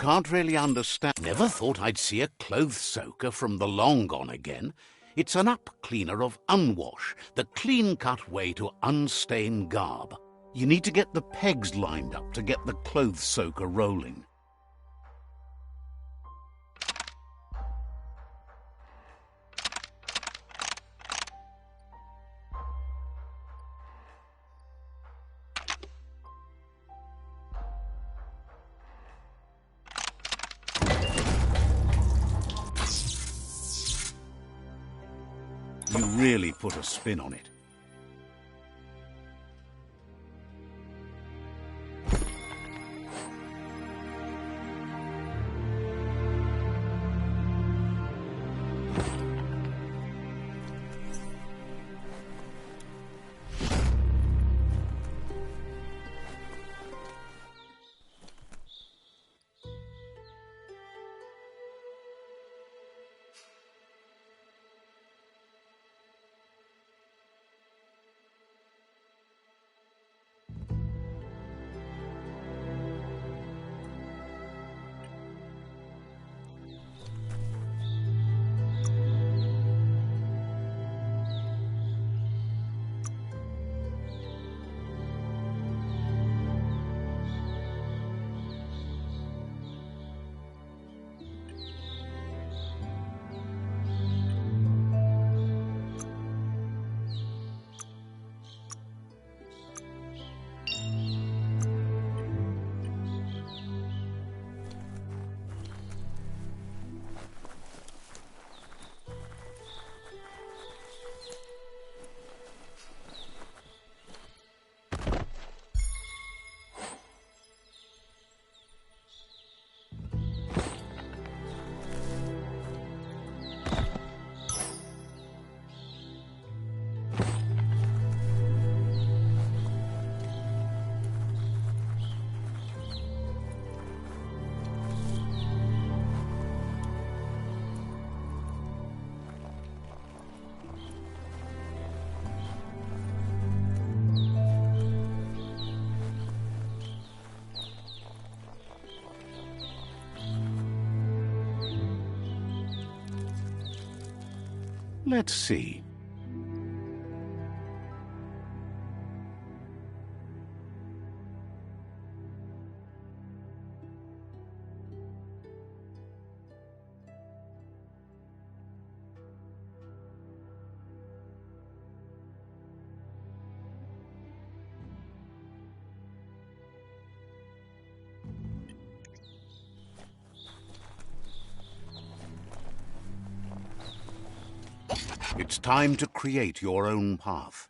Speaker 1: can't really understand. Never thought I'd see a clothes soaker from the long gone again. It's an up cleaner of unwash, the clean-cut way to unstain garb. You need to get the pegs lined up to get the clothes soaker rolling. You really put a spin on it. Let's see. It's time to create your own path.